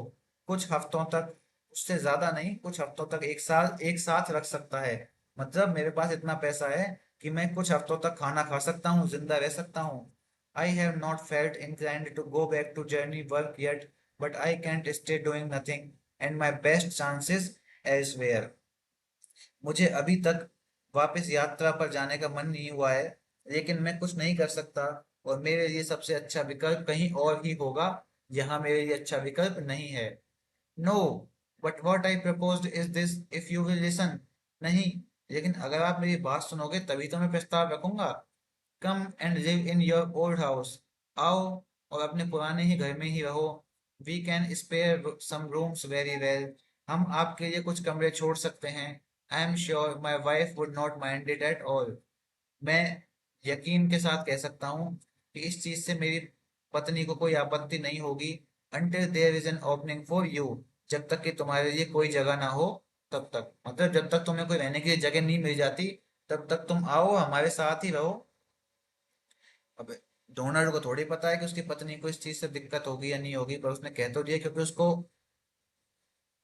कुछ हफ्तों तक, उससे ज्यादा नहीं, कुछ हफ्तों तक, एक साल एक साथ रख सकता है। मतलब मेरे पास इतना पैसा है कि मैं कुछ हफ्तों तक खाना खा सकता हूँ, जिंदा रह सकता हूँ। I have not felt inclined to go back to journey work yet, but I can't stay doing nothing, and my best chances elsewhere. मुझे अभी तक वापस यात्रा पर जाने का मन नहीं हुआ है, लेकिन मैं कुछ नहीं कर सकता, और मेरे लिए सबसे अच्छा विकल्प कहीं और ही होगा, यहाँ मेरे लिए अच्छा विकल्प नहीं है। No, but what I proposed is this, if you will listen. नहीं, लेकिन अगर आप मेरी बात सुनोगे तभी तो मैं प्रस्ताव रखूंगा। Come and live in your old house. आओ और अपने पुराने ही घर में ही रहो। We can spare some rooms very well. हम आपके लिए कुछ कमरे छोड़ सकते हैं। I am sure my wife would not mind it at all. मैं यकीन के साथ कह सकता हूँ कि इस चीज से मेरी पत्नी को कोई आपत्ति नहीं होगी। Until there is an opening for you, जब तक कि तुम्हारे लिए कोई जगह ना हो, तब तक, मतलब जब तक तुम्हें कोई रहने के लिए जगह नहीं मिल जाती, तब तक तुम आओ, हमारे साथ ही रहो। अब डोनाल्ड को थोड़ी पता है कि उसकी पत्नी को इस चीज से दिक्कत होगी या नहीं होगी, पर उसने कह तो दिया, क्योंकि उसको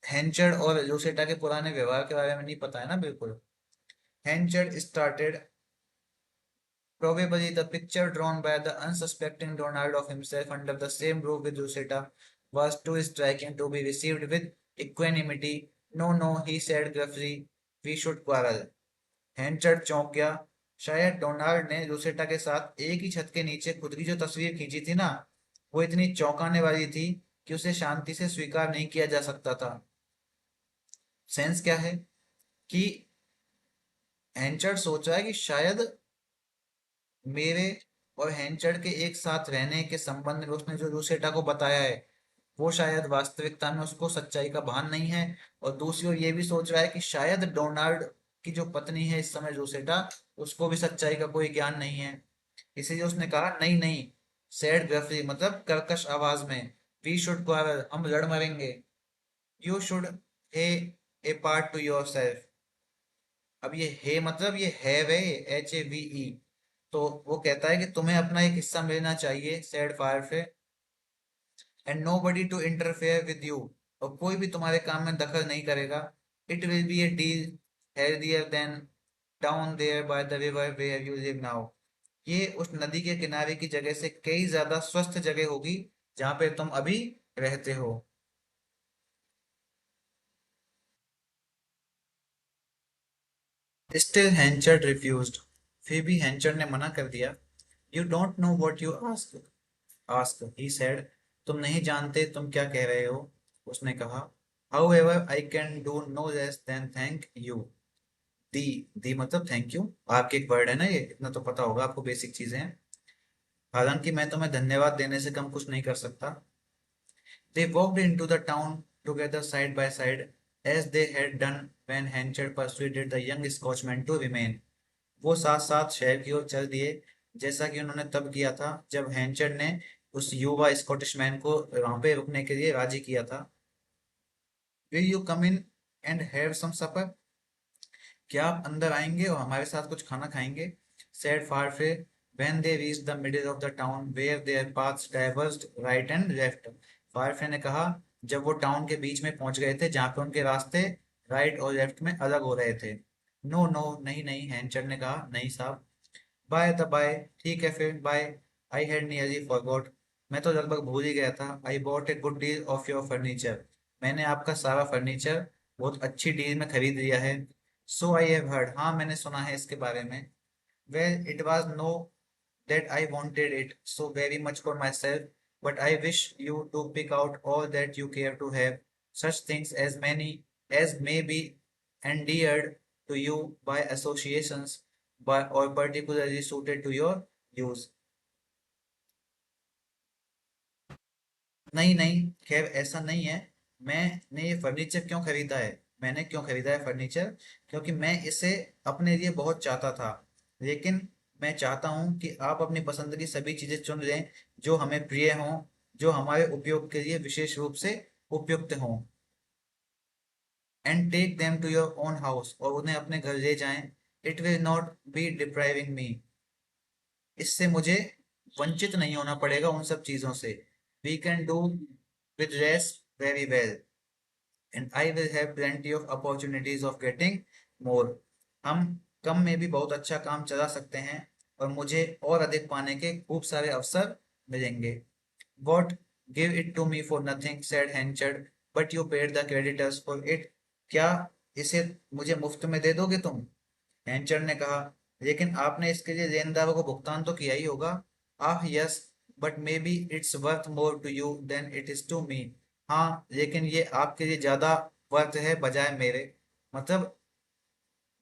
हेंचर्ड और लूसेटा के पुराने व्यवहार के बारे में नहीं पता है ना, बिल्कुल। हेंचर्ड started, probably the picture drawn by the unsuspecting Donald of himself under the same roof with Lucetta was too striking to be received with equanimity. No, no, he said gruffly, we should quarrel. हेंचर्ड चौंक गया। शायद डोनाल्ड ने लूसेटा के साथ एक ही छत के नीचे खुद की जो तस्वीर खींची थी ना, वो इतनी चौंकाने वाली थी कि उसे शांति से स्वीकार नहीं किया जा सकता था। सेंस क्या है कि हेंचर्ड सोच रहा है कि शायद मेरे और हेंचर्ड के एक साथ रहने के संबंध में उसने जो लूसेटा को बताया है, वो शायद वास्तविकता में उसको सच्चाई का भान नहीं है। और दूसरी ओर ये भी सोच रहा है कि शायद डोनाल्ड की जो पत्नी है इस समय लूसेटा, उसको भी सच्चाई का कोई ज्ञान नहीं है। इसीलिए उसने कहा, नहीं नहीं, सैड ग्रफली, मतलब कर्कश आवाज में, वी शुड क्वारल, हम लड़ मरेंगे। You should have a part to yourself. अब ये हे मतलब ये है वे, HAVE। तो वो कहता है कि तुम्हें अपना एक हिस्सा मिलना चाहिए, said fire, and no body to interfere with you, और कोई भी तुम्हारे काम में दखल नहीं करेगा। It will be a deal healthier than down there by the river where you live now. ये उस नदी के किनारे की जगह से कई ज्यादा स्वस्थ जगह होगी जहाँ पे तुम अभी रहते हो। स्टिल हैंचर्ड रिफ्यूज्ड, फिर भी हैंचर्ड ने मना कर दिया। You don't know what you ask, ask he said, तुम नहीं जानते तुम क्या कह रहे हो, उसने कहा। However I can do no less than thank you. दी, दी मतलब थैंक यू, आपके एक वर्ड है ना ये, इतना तो पता होगा आपको, बेसिक चीजें हैं। हालांकि मैं तुम्हें धन्यवाद देने से कम कुछ नहीं कर सकता। They walked into the town together side by side as they had done when Henchard persuaded the young Scotchman to remain. वो साथ साथ शहर की ओर चल दिए जैसा कि उन्होंने तब किया था जब हैंचर्ड ने उस युवा स्कॉटिशमैन को वहां पे रुकने के लिए राजी किया था. Will you come in and have some supper? क्या आप अंदर आएंगे और हमारे साथ कुछ खाना खाएंगे? said Farfre when they reached the middle of the town where their paths diverged right and left. फारफे ने कहा जब वो टाउन के बीच में पहुंच गए थे जहां पे उनके रास्ते राइट और लेफ्ट में अलग हो रहे थे. नो नो, नहीं नहीं, हैंचर ने कहा, नहीं साहब. बाय द बाय, ठीक है फिर bye. I had nearly forgot, मैं तो लगभग भूल ही गया था. I bought a good deal of your furniture, मैंने आपका सारा फर्नीचर बहुत अच्छी डील में खरीद लिया है. सो आई हैव हर्ड, हाँ मैंने सुना है इसके बारे में. Well it was no that I wanted it so very much for myself, but I wish you to pick out all that you care to have, such things as many as may be endeared to you by associations by or particularly suited to your use. नहीं नहीं, खैर ऐसा नहीं है. मैंने ये फर्नीचर क्यों खरीदा है? मैंने क्यों खरीदा है फर्नीचर? क्योंकि मैं इसे अपने लिए बहुत चाहता था. लेकिन मैं चाहता हूँ कि आप अपनी पसंद की सभी चीजें चुन लें जो हमें प्रिय हों, जो हमारे उपयोग के लिए विशेष रूप से उपयुक्त हों. And take them to your own house, और उन्हें अपने घर ले जाएं. It will not be depriving me, इससे मुझे वंचित नहीं होना पड़ेगा उन सब चीजों से. We can do with rest very well and I will have plenty of opportunities of getting more. हम कम में भी बहुत अच्छा काम चला सकते हैं और मुझे और अधिक पाने के खूब सारे अवसर मिलेंगे. What, give it to me for nothing, said Henchard, but you paid the creditors for it. क्या इसे मुझे मुफ्त में दे दोगे तुम? हैंचर्ड ने कहा, लेकिन आपने इसके लिए लेनदारों को भुगतान तो किया ही होगा. Ah yes, but maybe it's worth more to you than it is to me. हाँ लेकिन ये आपके लिए ज्यादा वर्थ है बजाय मेरे. मतलब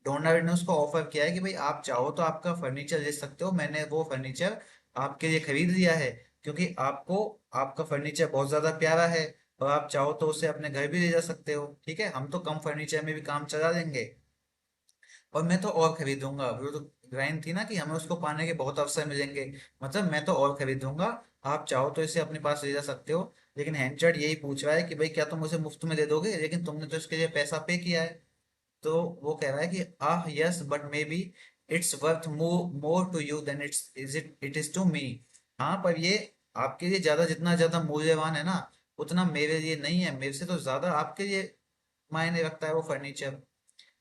डोनाल्ड ने उसको ऑफर किया है कि भाई आप चाहो तो आपका फर्नीचर ले सकते हो, मैंने वो फर्नीचर आपके लिए खरीद लिया है क्योंकि आपको आपका फर्नीचर बहुत ज्यादा प्यारा है और आप चाहो तो उसे अपने घर भी ले जा सकते हो. ठीक है, हम तो कम फर्नीचर में भी काम चला लेंगे. और मैं तो और खरीदूंगा, वो तो लाइन थी ना कि हमें उसको पाने के बहुत अवसर मिलेंगे. मतलब मैं तो और खरीदूंगा, आप चाहो तो इसे अपने पास ले जा सकते हो. लेकिन हैंचर्ड यही पूछ रहा है कि भाई क्या तुम उसे मुफ्त में दे दोगे, लेकिन तुमने तो इसके लिए पैसा पे किया है. तो वो कह रहा है कि ah yes but maybe it's worth more to you than it is to me. हाँ पर ये आपके लिए ज्यादा, जितना ज्यादा मूल्यवान है ना उतना मेरे लिए नहीं है, मेरे से तो ज्यादा आपके लिए मायने रखता है वो furniture.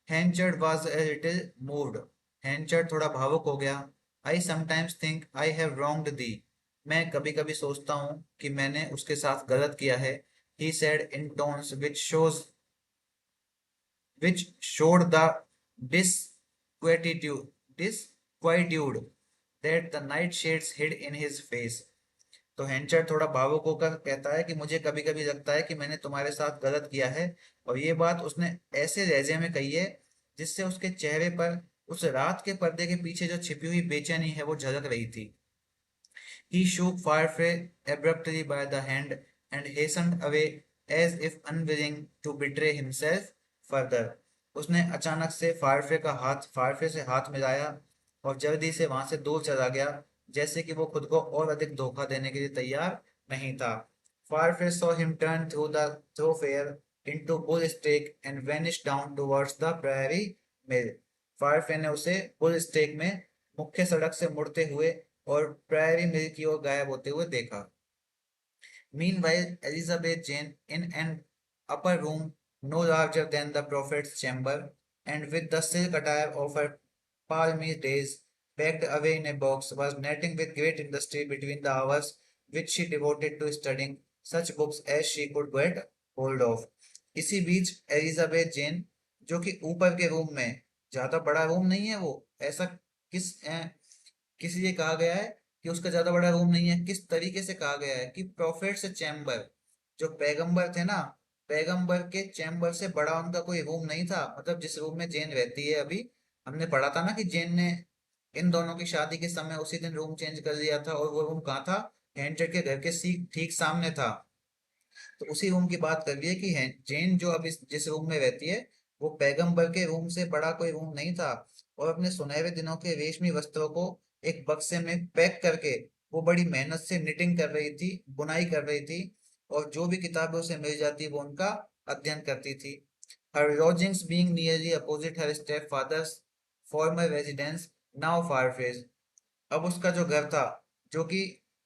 Henchard was a little moved, Henchard थोड़ा भावुक हो गया. I sometimes think I have wronged thee, मैं कभी कभी सोचता हूँ कि मैंने उसके साथ गलत किया है. He said in tones which showed the disquietude, disquietude that the nightshades hid in his face. तो हेंचर थोड़ा भावुक होकर कहता है कि मुझे कभी कभी लगता है कि मैंने तुम्हारे साथ गलत किया है. और ये बात उसने ऐसे लहजे में कही है जिससे उसके चेहरे पर उस रात के पर्दे के पीछे जो छिपी हुई बेचैनी है वो झलक रही थी. He shook Firefly abruptly by the hand and hastened away as if unwilling to betray himself further. उसने अचानक से फायरफ्ले से हाथ मिलाया और जल्दी से वहां से दूर चला गया जैसे कि वो खुद को और अधिक धोखा देने के लिए तैयार नहीं था. Firefly saw him turn through the thoroughfare into Bull Stake and vanish down towards the Prairie Mill. Firefly ने उसे बुल स्टेक में मुख्य सड़क से मुड़ते हुए और प्रायरी मिल की ओर गायब होते हुए देखा. Meanwhile, Elizabeth Jane, in an upper room no larger than the prophet's chamber, and with the silk attire of her palmy days packed away in a box, was knitting with great industry between the hours which she devoted to studying such books as she could get hold of. इसी बीच एलिजाबेथ जेन, जो कि ऊपर के रूम में, ज्यादा बड़ा रूम नहीं है वो, ऐसा किस लिए कहा गया है कि उसका ज्यादा बड़ा रूम नहीं है, किस तरीके से कहा गया है कि प्रोफेट से चैम्बर, जो पैगंबर थे ना, पैगंबर के चैम्बर से बड़ा उनका कोई रूम नहीं था. मतलब जिस रूम में जेन रहती है, अभी हमने पढ़ा था ना कि जेन ने इन दोनों की शादी के समय उसी दिन रूम चेंज कर लिया था, और वो रूम कहाँ था? हैंचर के घर के ठीक सामने था. तो उसी रूम की बात कर रही है कि है जेन जो अब इस जिस रूम में रहती है वो पैगंबर के रूम से बड़ा कोई रूम नहीं था। और अपने सुनहरे दिनों के रेशमी वस्त्रों को एक बक्से में पैक करके वो बड़ी मेहनत से निटिंग कर रही थी, बुनाई कर रही थी। और जो भी किताबें उसे मिल जाती वो उनका अध्ययन करती थी। Her lodgings being nearly opposite her stepfather's former residence, now Fireflies। अब उसका जो घर था, जो कि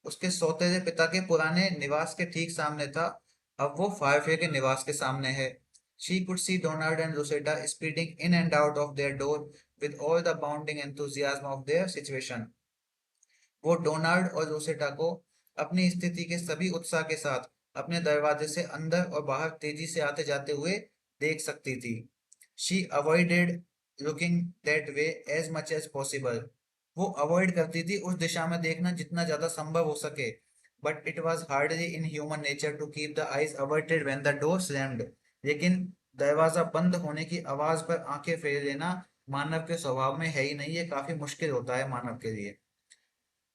उसके सौतेले पिता के पुराने निवास के ठीक सामने था, अब वो फायरफे के निवास के सामने है। She could see Donald and Rosetta speeding in and out of their door with all the bounding enthusiasm of their situation। वो डोनाल्ड और रोसेटा को अपनी स्थिति के सभी उत्साह के साथ अपने दरवाजे से अंदर और बाहर तेजी से आते जाते हुए देख सकती थी। She avoided looking that way as much as possible. वो अवॉइड करती थी उस दिशा में देखना जितना ज्यादा संभव हो सके। But it was hardly in human nature to keep the eyes averted when the door slammed. लेकिन दरवाजा बंद होने की आवाज पर आंखें फेर लेना मानव के स्वभाव में है ही नहीं। ये काफी मुश्किल होता है मानव के लिए।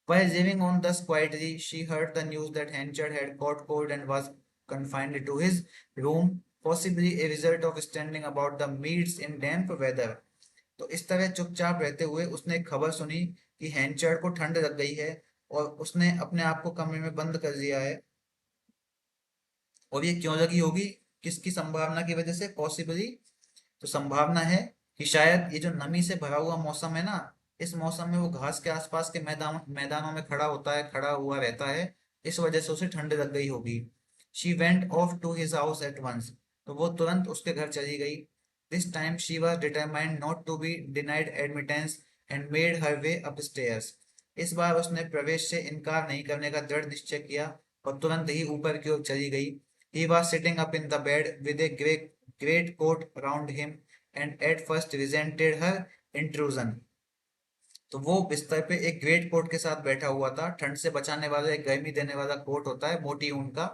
While living on thus quietly, she heard the news that Henchard had caught cold and was confined to his room, possibly a result of standing about the meads in damp weather। तो इस तरह चुपचाप रहते हुए उसने एक खबर सुनी कि हैंचर्ड को ठंड लग गई है और उसने अपने आप को कमरे में बंद कर दिया है। और ये क्यों लगी होगी, किसकी संभावना की वजह से? पॉसिबली, तो संभावना है कि शायद ये जो नमी से भरा हुआ मौसम है ना, इस मौसम में वो घास के आसपास के मैदानों में खड़ा हुआ रहता है। इस वजह से उसे ठंड लग गई होगी। She went off to his house at once. तो वो तुरंत उसके घर चली गई। This time she was determined not to be denied admittance and made her way upstairs. इस बार उसने प्रवेश से इनकार नहीं करने का दृढ़ निश्चय किया और तुरंत ही ऊपर की ओर चली गई। He was sitting up in the bed with a great coat round him and at first resented her intrusion। तो वो बिस्तर पे एक ग्रेट कोट के साथ बैठा हुआ था। ठंड से बचाने वाला एक गर्मी देने वाला कोट होता है, मोटी ऊन का।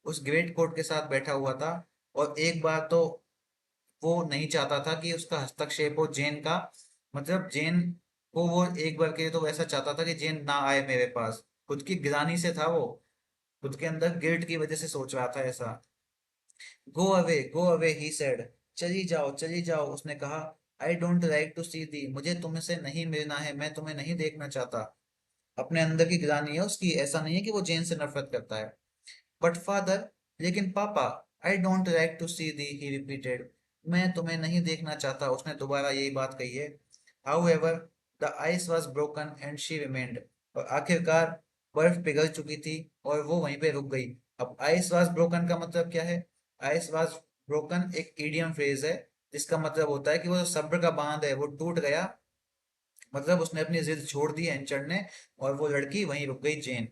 उस ग्रेट कोट के साथ बैठा हुआ था। और एक बार तो वो नहीं चाहता था कि उसका हस्तक्षेप हो जेन का। मतलब जेन को वो एक बार के लिए तो वैसा चाहता था कि जेन ना आए मेरे पास। खुद की गिरानी से था वो, खुद के अंदर गिल्ट की वजह से सोच रहा था ऐसा। Go away he said. चली जाओ उसने कहा। आई डोंट लाइक टू सी दी। मुझे तुमसे नहीं मिलना है, मैं तुम्हें नहीं देखना चाहता। अपने अंदर की गिरानी है उसकी, ऐसा नहीं है कि वो जेन से नफरत करता है। बट फादर, लेकिन पापा। I don't like to see thee, he repeated. मैं तुम्हें नहीं देखना चाहता, उसने दोबारा यही बात कही है। However the ice was broken and she remained. और आखिरकार बर्फ पिघल चुकी थी और वो वहीं पे रुक गई। अब आइस वॉज ब्रोकन का मतलब क्या है? आइस वॉज ब्रोकन एक इडियम फ्रेज है जिसका मतलब होता है कि वो जो सब्र का बांध है वो टूट गया। मतलब उसने अपनी जिद छोड़ दी एंचर ने, और वो लड़की वहीं रुक गई, Jane.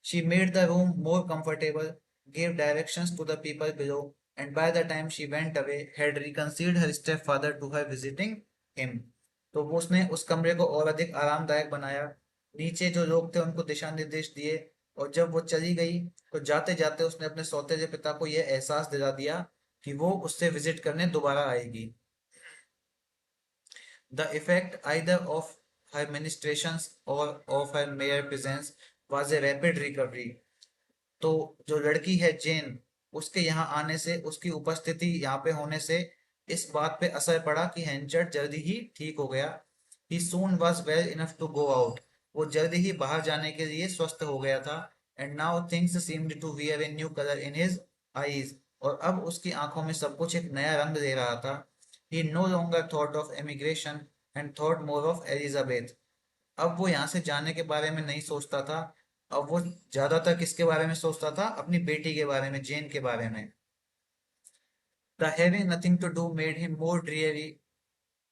She made the room more comfortable, gave directions to the people below, and by the time she went away had reconciled her stepfather to her visiting him। तो वो उसने उस कमरे को और अधिक आरामदायक बनाया, नीचे जो लोग थे उनको दिशा निर्देश दिए। और जब वो चली गई तो जाते जाते उसने अपने सौतेले पिता को यह एहसास दिला दिया कि वो उससे विजिट करने दोबारा आएगी। The effect either of her ministrations or of her mere presence was a rapid recovery। तो जो लड़की है जेन, उसके यहाँ आने से, उसकी उपस्थिति यहाँ पे होने से इस बात पे असर पड़ा कि हेंचर्ड जल्दी ही ठीक हो गया। He soon was well enough to go out। वो जल्दी ही बाहर जाने के लिए स्वस्थ हो गया था। And now things seemed to wear a new color in his eyes। और अब उसकी आंखों में सब कुछ एक नया रंग ले रहा था। He no longer thought of emigration and thought more of Elizabeth। अब वो यहाँ से जाने के बारे में नहीं सोचता था। अब वो ज्यादातर किसके बारे में सोचता था? अपनी बेटी के बारे में, जेन के बारे में। The having nothing to do made him more dreary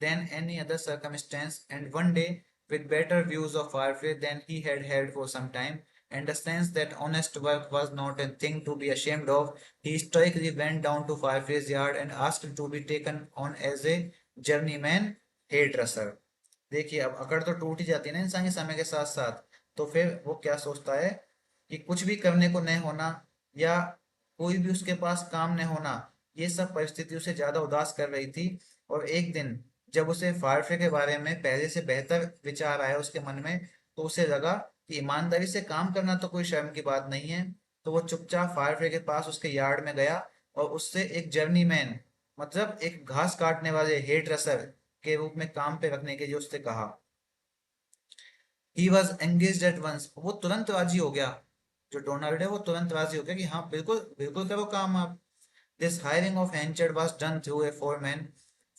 than any other circumstance, and one day, with better views of warfare than he had had for some time, and a sense that honest work was not a thing to be ashamed of, he stoically went down to Firefly's yard and asked to be taken on as a journeyman hairdresser। देखिए, अब अकड़ तो टूट ही जाती है ना इंसान के समय के साथ साथ। तो फिर वो क्या सोचता है कि कुछ भी करने को नहीं होना, या कोई भी उसके पास काम नहीं होना, ये सब परिस्थिति उसे ज्यादा उदास कर रही थी। और एक दिन जब उसे फारफे के बारे में पहले से बेहतर विचार आया उसके मन में, तो उसे लगा कि ईमानदारी से काम करना तो कोई शर्म की बात नहीं है। तो वो चुपचाप फायरफ्लाई के पास उसके यार्ड में गया और उससे एक जर्नीमैन, मतलब एक घास काटने वाले हेड रसर के रूप में काम पे रखने के लिए उससे कहा। He was engage at once, वो तुरंत राजी हो गया। जो डोनाल्ड है वो तुरंत राजी हो गया कि हाँ बिल्कुल बिल्कुल करो काम आप। This hiring of Henchard was done through a foreman,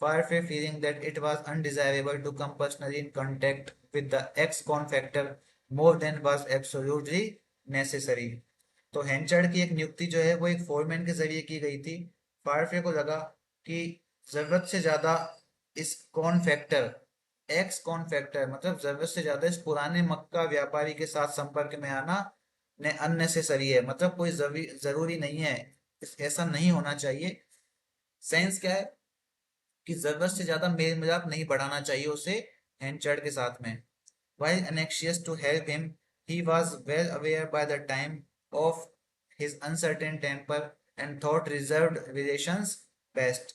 Firefly feeling that it was undesirable to come personally in contact with the ex-confecter more than was absolutely necessary। तो हैंचर्ड की एक नियुक्ति जो है वो एक फोरमैन के जरिए की गई थी। फायरफ्लाई को लगा कि जरूरत से ज्यादा इस कॉन्फैक्टर, एक्स कॉन्फैक्टर मतलब जरूरत से ज्यादा इस पुराने मक्का व्यापारी के साथ संपर्क में आना ने अननेसेसरी है, मतलब कोई जरूरी नहीं है, ऐसा नहीं होना चाहिए। सेंस क्या है कि जरूरत से ज्यादा मेल मिलाप नहीं बढ़ाना चाहिए उसे हैंचर्ड के साथ में। While anxious to help him, he was well aware by the time of his uncertain temper and thought reserved relations best।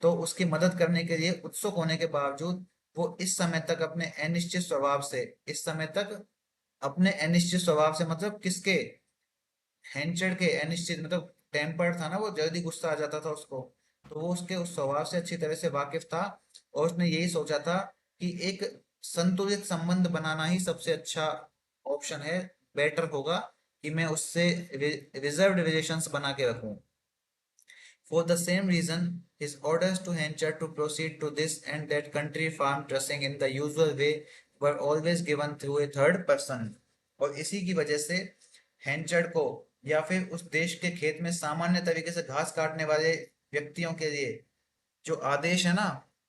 तो उसकी मदद करने के लिए उत्सुक होने के बावजूद वो इस समय तक अपने अनिश्चित स्वभाव से, इस समय तक अपने अनिश्चित स्वभाव से मतलब किसके, हैंचर्ड के अनिश्चित मतलब टेम्पर्ड था ना, वो जल्दी गुस्सा आ जाता था उसको। तो वो उसके उस स्वभाव से अच्छी तरह से वाकिफ था और उसने यही सोचा था कि एक संतुलित संबंध बनाना ही सबसे अच्छा ऑप्शन है, बेटर होगा कि मैं उससे रिजर्व्ड रिलेशंस बना के रखूं। For the same reason, his orders to Henchard to proceed to this and that country farm dressing in the usual way were always given through a third person। और इसी की वजह से हैंचर्ड को या फिर उस देश के खेत में सामान्य तरीके से घास काटने वाले व्यक्तियों के लिए जो आदेश है ना,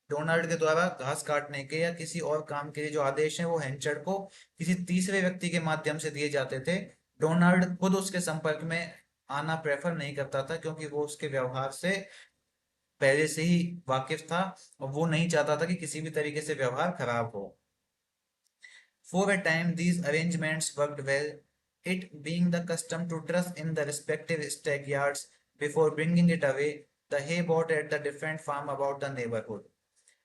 डोनाल्ड के द्वारा घास काटने के या किसी और काम के लिए जो आदेश है वो हैंचर्ड को किसी तीसरे व्यक्ति के माध्यम से दिए जाते थे। डोनाल्ड खुद उसके संपर्क में आना प्रेफर नहीं करता था क्योंकि वो उसके व्यवहार से पहले से ही वाकिफ था और वो नहीं चाहता था कि किसी भी तरीके से व्यवहार खराब हो। For a time these arrangements worked well, it being the custom to truss in the respective stackyards before bringing it away, the hay bought at the different farm about the neighborhood।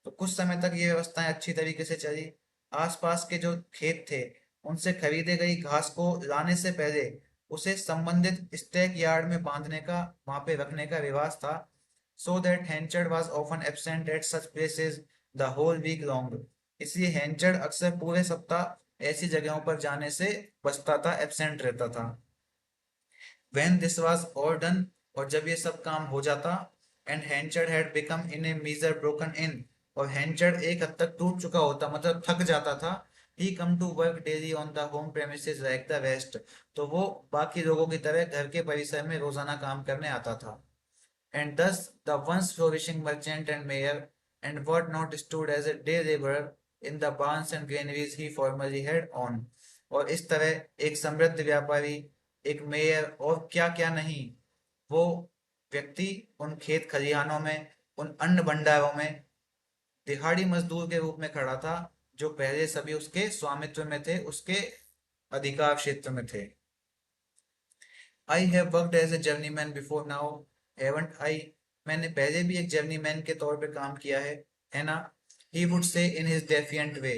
तो कुछ समय तक ये व्यवस्थाएं अच्छी तरीके से चली। आसपास के जो खेत थे उनसे खरीदे गई घास को लाने से पहले उसे संबंधित स्टैक यार्ड में बांधने का, वहां पे रखने का रिवाज था। So that Henchard was often absent at such places the whole week long, इसलिए हैंचर्ड अक्सर पूरे सप्ताह ऐसी जगहों पर जाने से बचता था, एब्सेंट रहता था। When this was all done, और जब ये सब काम हो जाता, and Henchard had become in a measure broken in, और Henchard एक हद तक टूट चुका होता मतलब थक जाता था, he come to work daily on the home premises like the rest, तो वो बाकी लोगों की तरह घर के परिसर में रोजाना काम करने आता था। And thus the once flourishing merchant and mayor and what not stood as a day laborer in the barns and granaries he formerly had on। और इस तरह एक समृद्ध व्यापारी, एक मेयर और क्या क्या नहीं, वो व्यक्ति उन खेत खलिहानों में, उन अन्न भंडारों में दिहाड़ी मजदूर के रूप में खड़ा था जो पहले सभी उसके स्वामित्व में थे, उसके अधिकार क्षेत्र में थे। I have worked as a journeyman before now, haven't I, मैंने पहले भी एक जर्नीमैन के तौर पे काम किया है ना। He would say in his defiant वे,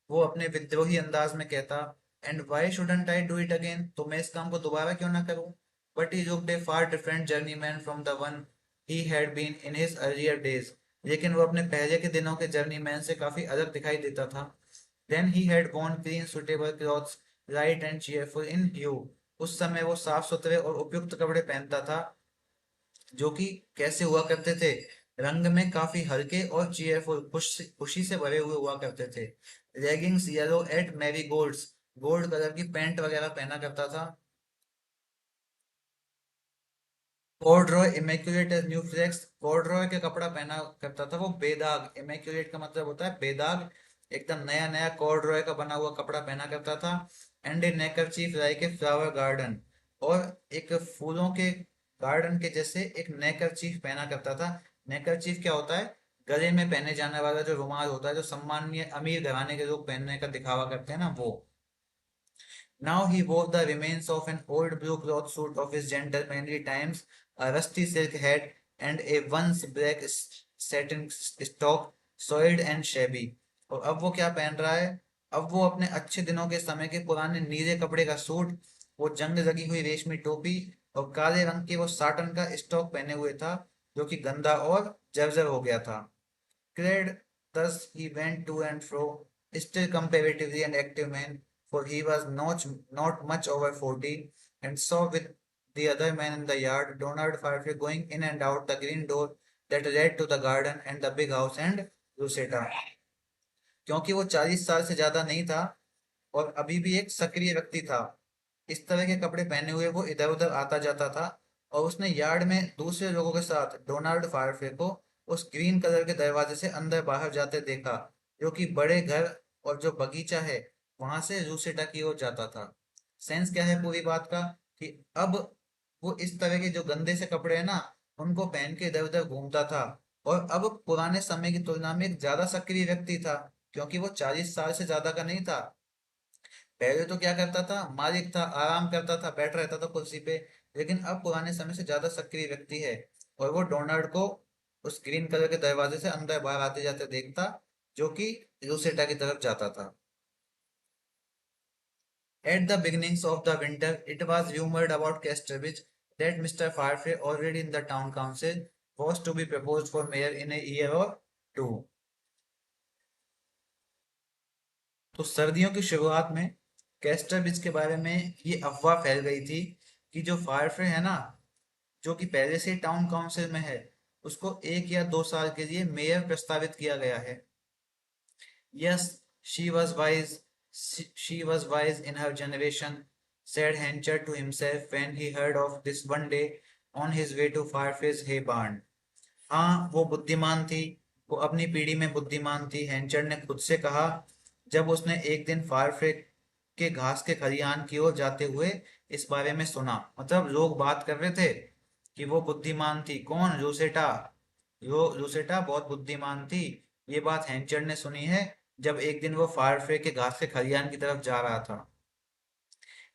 वो अपने विद्रोही अंदाज में कहता। And why shouldn't I do it again, तो मैं इस काम को दोबारा क्यों ना करूं। But he looked a far different journeyman from the one he had been in his earlier days, लेकिन वो अपने पहले के दिनों के जर्नीमैन से काफी अलग दिखाई देता था। Then he had worn clean suitable clothes, light and cheerful in hue, उस समय वो साफ सुथरे और उपयुक्त कपड़े पहनता था जो कि कैसे हुआ करते थे, रंग में काफी हल्के और चीयरफुल, खुशी से भरे हुए हुआ करते थे। Leggings yellow at marigolds, gold colour की पैंट वगैरह पहना करता था। Corduroy immaculate as new flax, corduroy के कपड़ा पहना करता था वो बेदाग, इमेक्युलेट का मतलब होता है बेदाग, एकदम नया नया कॉर्डरॉय का बना हुआ कपड़ा पहना करता था। And a neckerchief like a flower garden, और एक फूलों के गार्डन के जैसे एक नेकरचीफ पहना करता था। नेकरचीफ क्या होता है, गले में पहने जाने वाला जो रुमाल होता है, जो सम्मानीय अमीर घराने के लोग पहनने का दिखावा करते हैं ना वो। Now he wore the remains of an old blue cloth suit of his gentlemanly times, a rusty silk hat, and a once black satin stock, soiled and shabby। और अब वो क्या पहन रहा है, अब वो अपने अच्छे दिनों के समय के पुराने नीले कपड़े का सूट, वो जंग लगी हुई रेशमी टोपी और काले रंग के वो साटन का स्टॉक पहने हुए था, जो कि गंदा और जर्जर हो गया था। Clad thus he went to and fro, still comparatively an active man, for he was not much over 40, and saw with the other men in the yard Donald Farfrae going in and out the green door that led to the garden and the big house and Lucetta. क्योंकि वो 40 साल से ज्यादा नहीं था और अभी भी एक सक्रिय व्यक्ति था, इस तरह के कपड़े पहने हुए वो इधर उधर आता जाता था, और उसने यार्ड में दूसरे लोगों के साथ डोनाल्ड फायरफे को उस ग्रीन कलर के दरवाजे से अंदर बाहर जाते देखा, जो कि बड़े घर और जो बगीचा है वहां से रूसेटा की ओर जाता था। सेंस क्या है पूरी बात का, कि अब वो इस तरह के जो गंदे से कपड़े हैं ना, उनको पहन के इधर उधर घूमता था, और अब पुराने समय की तुलना में एक ज्यादा सक्रिय व्यक्ति था, क्योंकि वो 40 साल से ज्यादा का नहीं था। पहले तो क्या करता था, मालिक था, आराम करता था, बैठ रहता था कुर्सी पे, लेकिन अब पुराने समय से ज्यादा सक्रिय व्यक्ति है, और वो डोनाल्ड को उस ग्रीन कलर के दरवाजे से अंदर बाहर आते जाते देखता, जो कि लूसेटा की तरफ जाता था। At the beginnings of the winter, it was rumored about Casterbridge that Mr. Farfrae, already in the town council, was to be proposed for mayor in a year or two. तो सर्दियों की शुरुआत में कैस्टरविच के बारे में ये अफवाह फैल गई थी कि जो फायरफ्रे है ना, जो कि पहले से टाउन काउंसिल में है, उसको 1 या 2 साल के लिए मेयर प्रस्तावित किया गया है। Yes, she was wise. She was wise in her generation, said Hencher to himself when he heard of this one day on his way to Firefly's hay barn. हाँ, वो बुद्धिमान थी, वो अपनी पीढ़ी में बुद्धिमान थी, हेंचर ने खुद से कहा, जब उसने एक दिन फायरफ्ले के घास के खलिहान की ओर जाते हुए इस बारे में सुना। मतलब लोग बात कर रहे थे कि वो बुद्धिमान थी। कौन? लूसेटा। लूसेटा बहुत बुद्धिमान थी, ये बात हेंचर ने सुनी है जब एक दिन वो फायरफ्ले के घास के खलिहान की तरफ जा रहा था।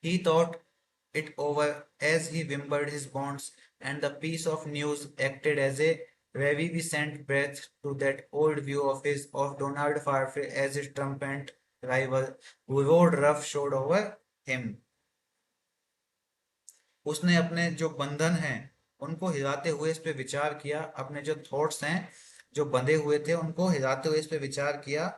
He thought it over as he wimbled his bonds, and the piece of news acted as a reviviscent breath to that old view of his of Donald Farfrae as his triumphant rival, who rode roughshod over him. उसने अपने जो बंधन हैं उनको हिलाते हुए इस पे विचार किया, अपने जो थॉट्स हैं जो बंधे हुए थे उनको हिलाते हुए इस पे विचार किया,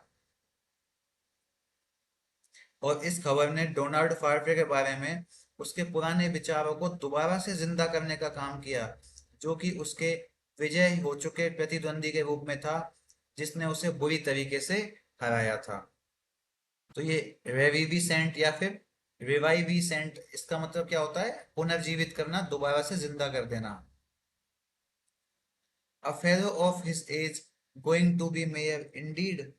और इस खबर ने डोनाल्ड फार्फे के बारे में उसके पुराने विचारों को दोबारा से जिंदा करने का काम किया, जो कि उसके विजय हो चुके प्रतिद्वंदी के रूप में था, जिसने उसे बुरी तरीके से हराया था। तो ये रेविविसेंट या फिर रिवाइविसेंट, इसका मतलब क्या होता है? पुनर्जीवित करना, दोबारा से जिंदा कर देना। A fellow of his age going to be mayor indeed,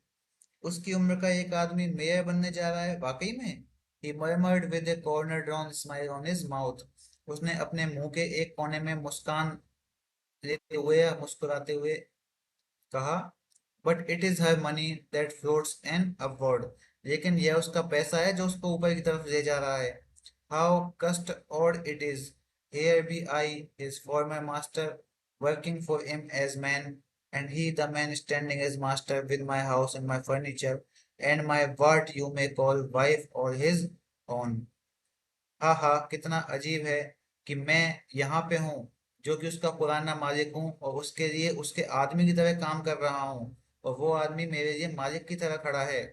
उसकी उम्र का एक आदमी मेयर बनने जा रहा है वाकई में। He murmured with a corner drawn smile on his mouth. उसने अपने मुंह के एक कोने में मुस्कान लेते हुए या मुस्कुराते हुए कहा, but it is her money that floats an upward, लेकिन यह उसका पैसा है जो उसको ऊपर की तरफ ले जा रहा है। How cussed odd it is, here be I his former master working for him as man, and he the man standing as master with my house and my furniture and my what you may call wife or his own. हा हा, कितना अजीब है कि मैं यहाँ पे हूँ, जो कि उसका पुराना मालिक हूँ, और उसके लिए उसके आदमी की तरह काम कर रहा हूँ, और वो आदमी मेरे लिए मालिक की तरह खड़ा है।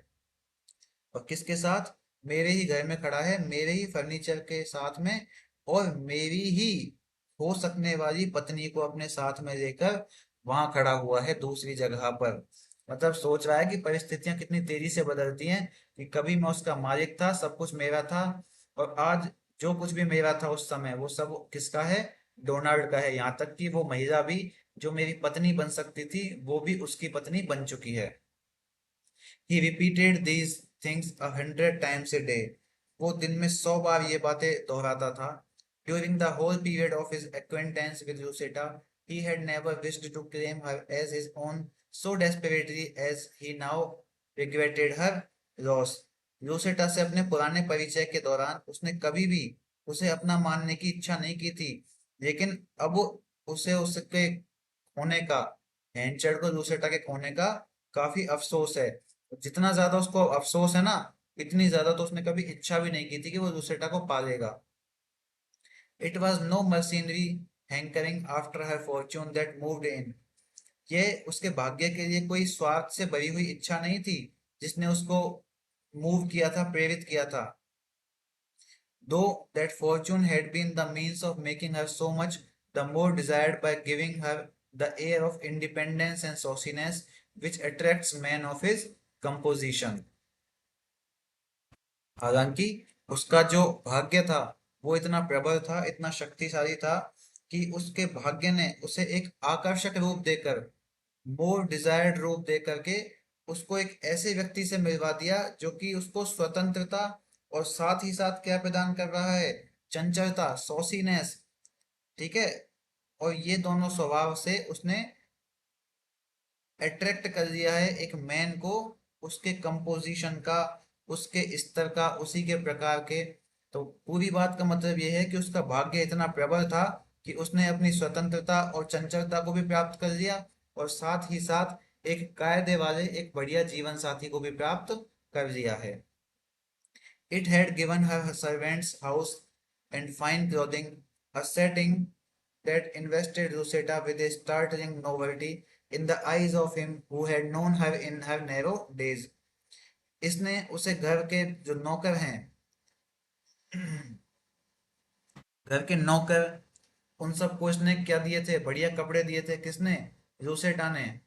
और किसके साथ? मेरे ही घर में खड़ा है, मेरे ही फर्नीचर के साथ में, और मेरी ही हो सकने वाली पत्नी को अपने साथ में लेकर वहां खड़ा हुआ है दूसरी जगह पर। मतलब सोच रहा है कि परिस्थितियां कितनी तेजी से बदलती हैं, कि कभी मैं उसका मालिक था, सब कुछ मेरा था, और आज जो कुछ भी मेरा था उस समय वो सब किसका है? डोनाल्ड का है। यहाँ तक कि वो महिला भी जो मेरी पत्नी बन सकती थी, वो भी उसकी पत्नी बन चुकी है। He repeated these things 100 times a day. वो दिन में 100 बार ये बातें दोहराता था। During the whole period of his acquaintance with Lucetta, he had never wished to claim her as his own so desperately as he now regretted her loss. Lucetta से अपने पुराने परिचय के दौरान उसने कभी भी उसे अपना मानने की इच्छा नहीं की थी, लेकिन अब उसे उसके खोने का, हेंचर को लूसेटा के खोने का काफी अफसोस है। जितना ज्यादा उसको अफसोस है ना, इतनी ज्यादा तो उसने कभी इच्छा भी नहीं की थी कि वो लूसेटा को पालेगा। It was no mercenary hankering after her fortune that moved in. ये उसके भाग्य के लिए कोई स्वार्थ से भरी हुई इच्छा नहीं थी जिसने उसको मूव किया था, प्रेरित किया था. Though that fortune had been the means of making her so much the more desired by giving her the air of independence and sauciness which attracts men of his composition. हालांकि उसका जो भाग्य था वो इतना प्रबल था, इतना शक्तिशाली था कि उसके भाग्य ने उसे एक आकर्षक रूप देकर, मोर डिजायर्ड रूप दे करके उसको एक ऐसे व्यक्ति से मिलवा दिया जो कि उसको स्वतंत्रता और साथ ही साथ क्या प्रदान कर रहा है, चंचलता, सॉसीनेस. ठीक है. और ये दोनों स्वभाव से उसने अट्रैक्ट कर दिया है एक मैन को, उसके कंपोजिशन का, उसके स्तर का, उसी के प्रकार के. तो पूरी बात का मतलब यह है कि उसका भाग्य इतना प्रबल था कि उसने अपनी स्वतंत्रता और चंचलता को भी प्राप्त कर लिया और साथ ही साथ एक कायदे वाले, एक बढ़िया जीवन साथी को भी प्राप्त कर लिया है. It had given her her servant's house and fine clothing, a setting that invested Rosetta with a startling novelty in the eyes of him who had known her in her narrow days. इसने उसे घर के जो नौकर हैं, घर के नौकर, उन सबको इसने क्या दिए थे, बढ़िया कपड़े दिए थे. किसने? रूसेटा ने.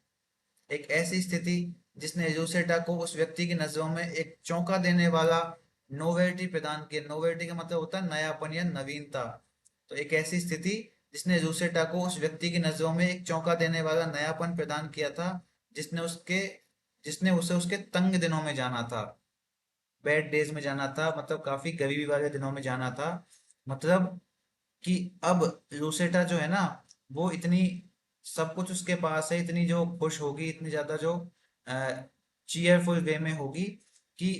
एक ऐसी स्थिति जिसने यूसेटा को उस व्यक्ति की नजरों में एक चौंका देने वाला नोवेल्टी प्रदान किया. नोवेल्टी का मतलब होता है नयापन या नवीनता. तो एक ऐसी स्थिति जिसने यूसेटा को उस व्यक्ति की नजरों में एक चौंका देने वाला नयापन प्रदान किया था, जिसने उसके जिसने उसे उसके तंग दिनों में जाना था, बैड डेज में जाना था, मतलब काफी गरीबी वाले दिनों में जाना था. मतलब कि अब लूसेटा जो है ना, वो इतनी सब कुछ उसके पास है, इतनी जो खुश होगी, इतनी ज्यादा जो चीयरफुल वे में होगी कि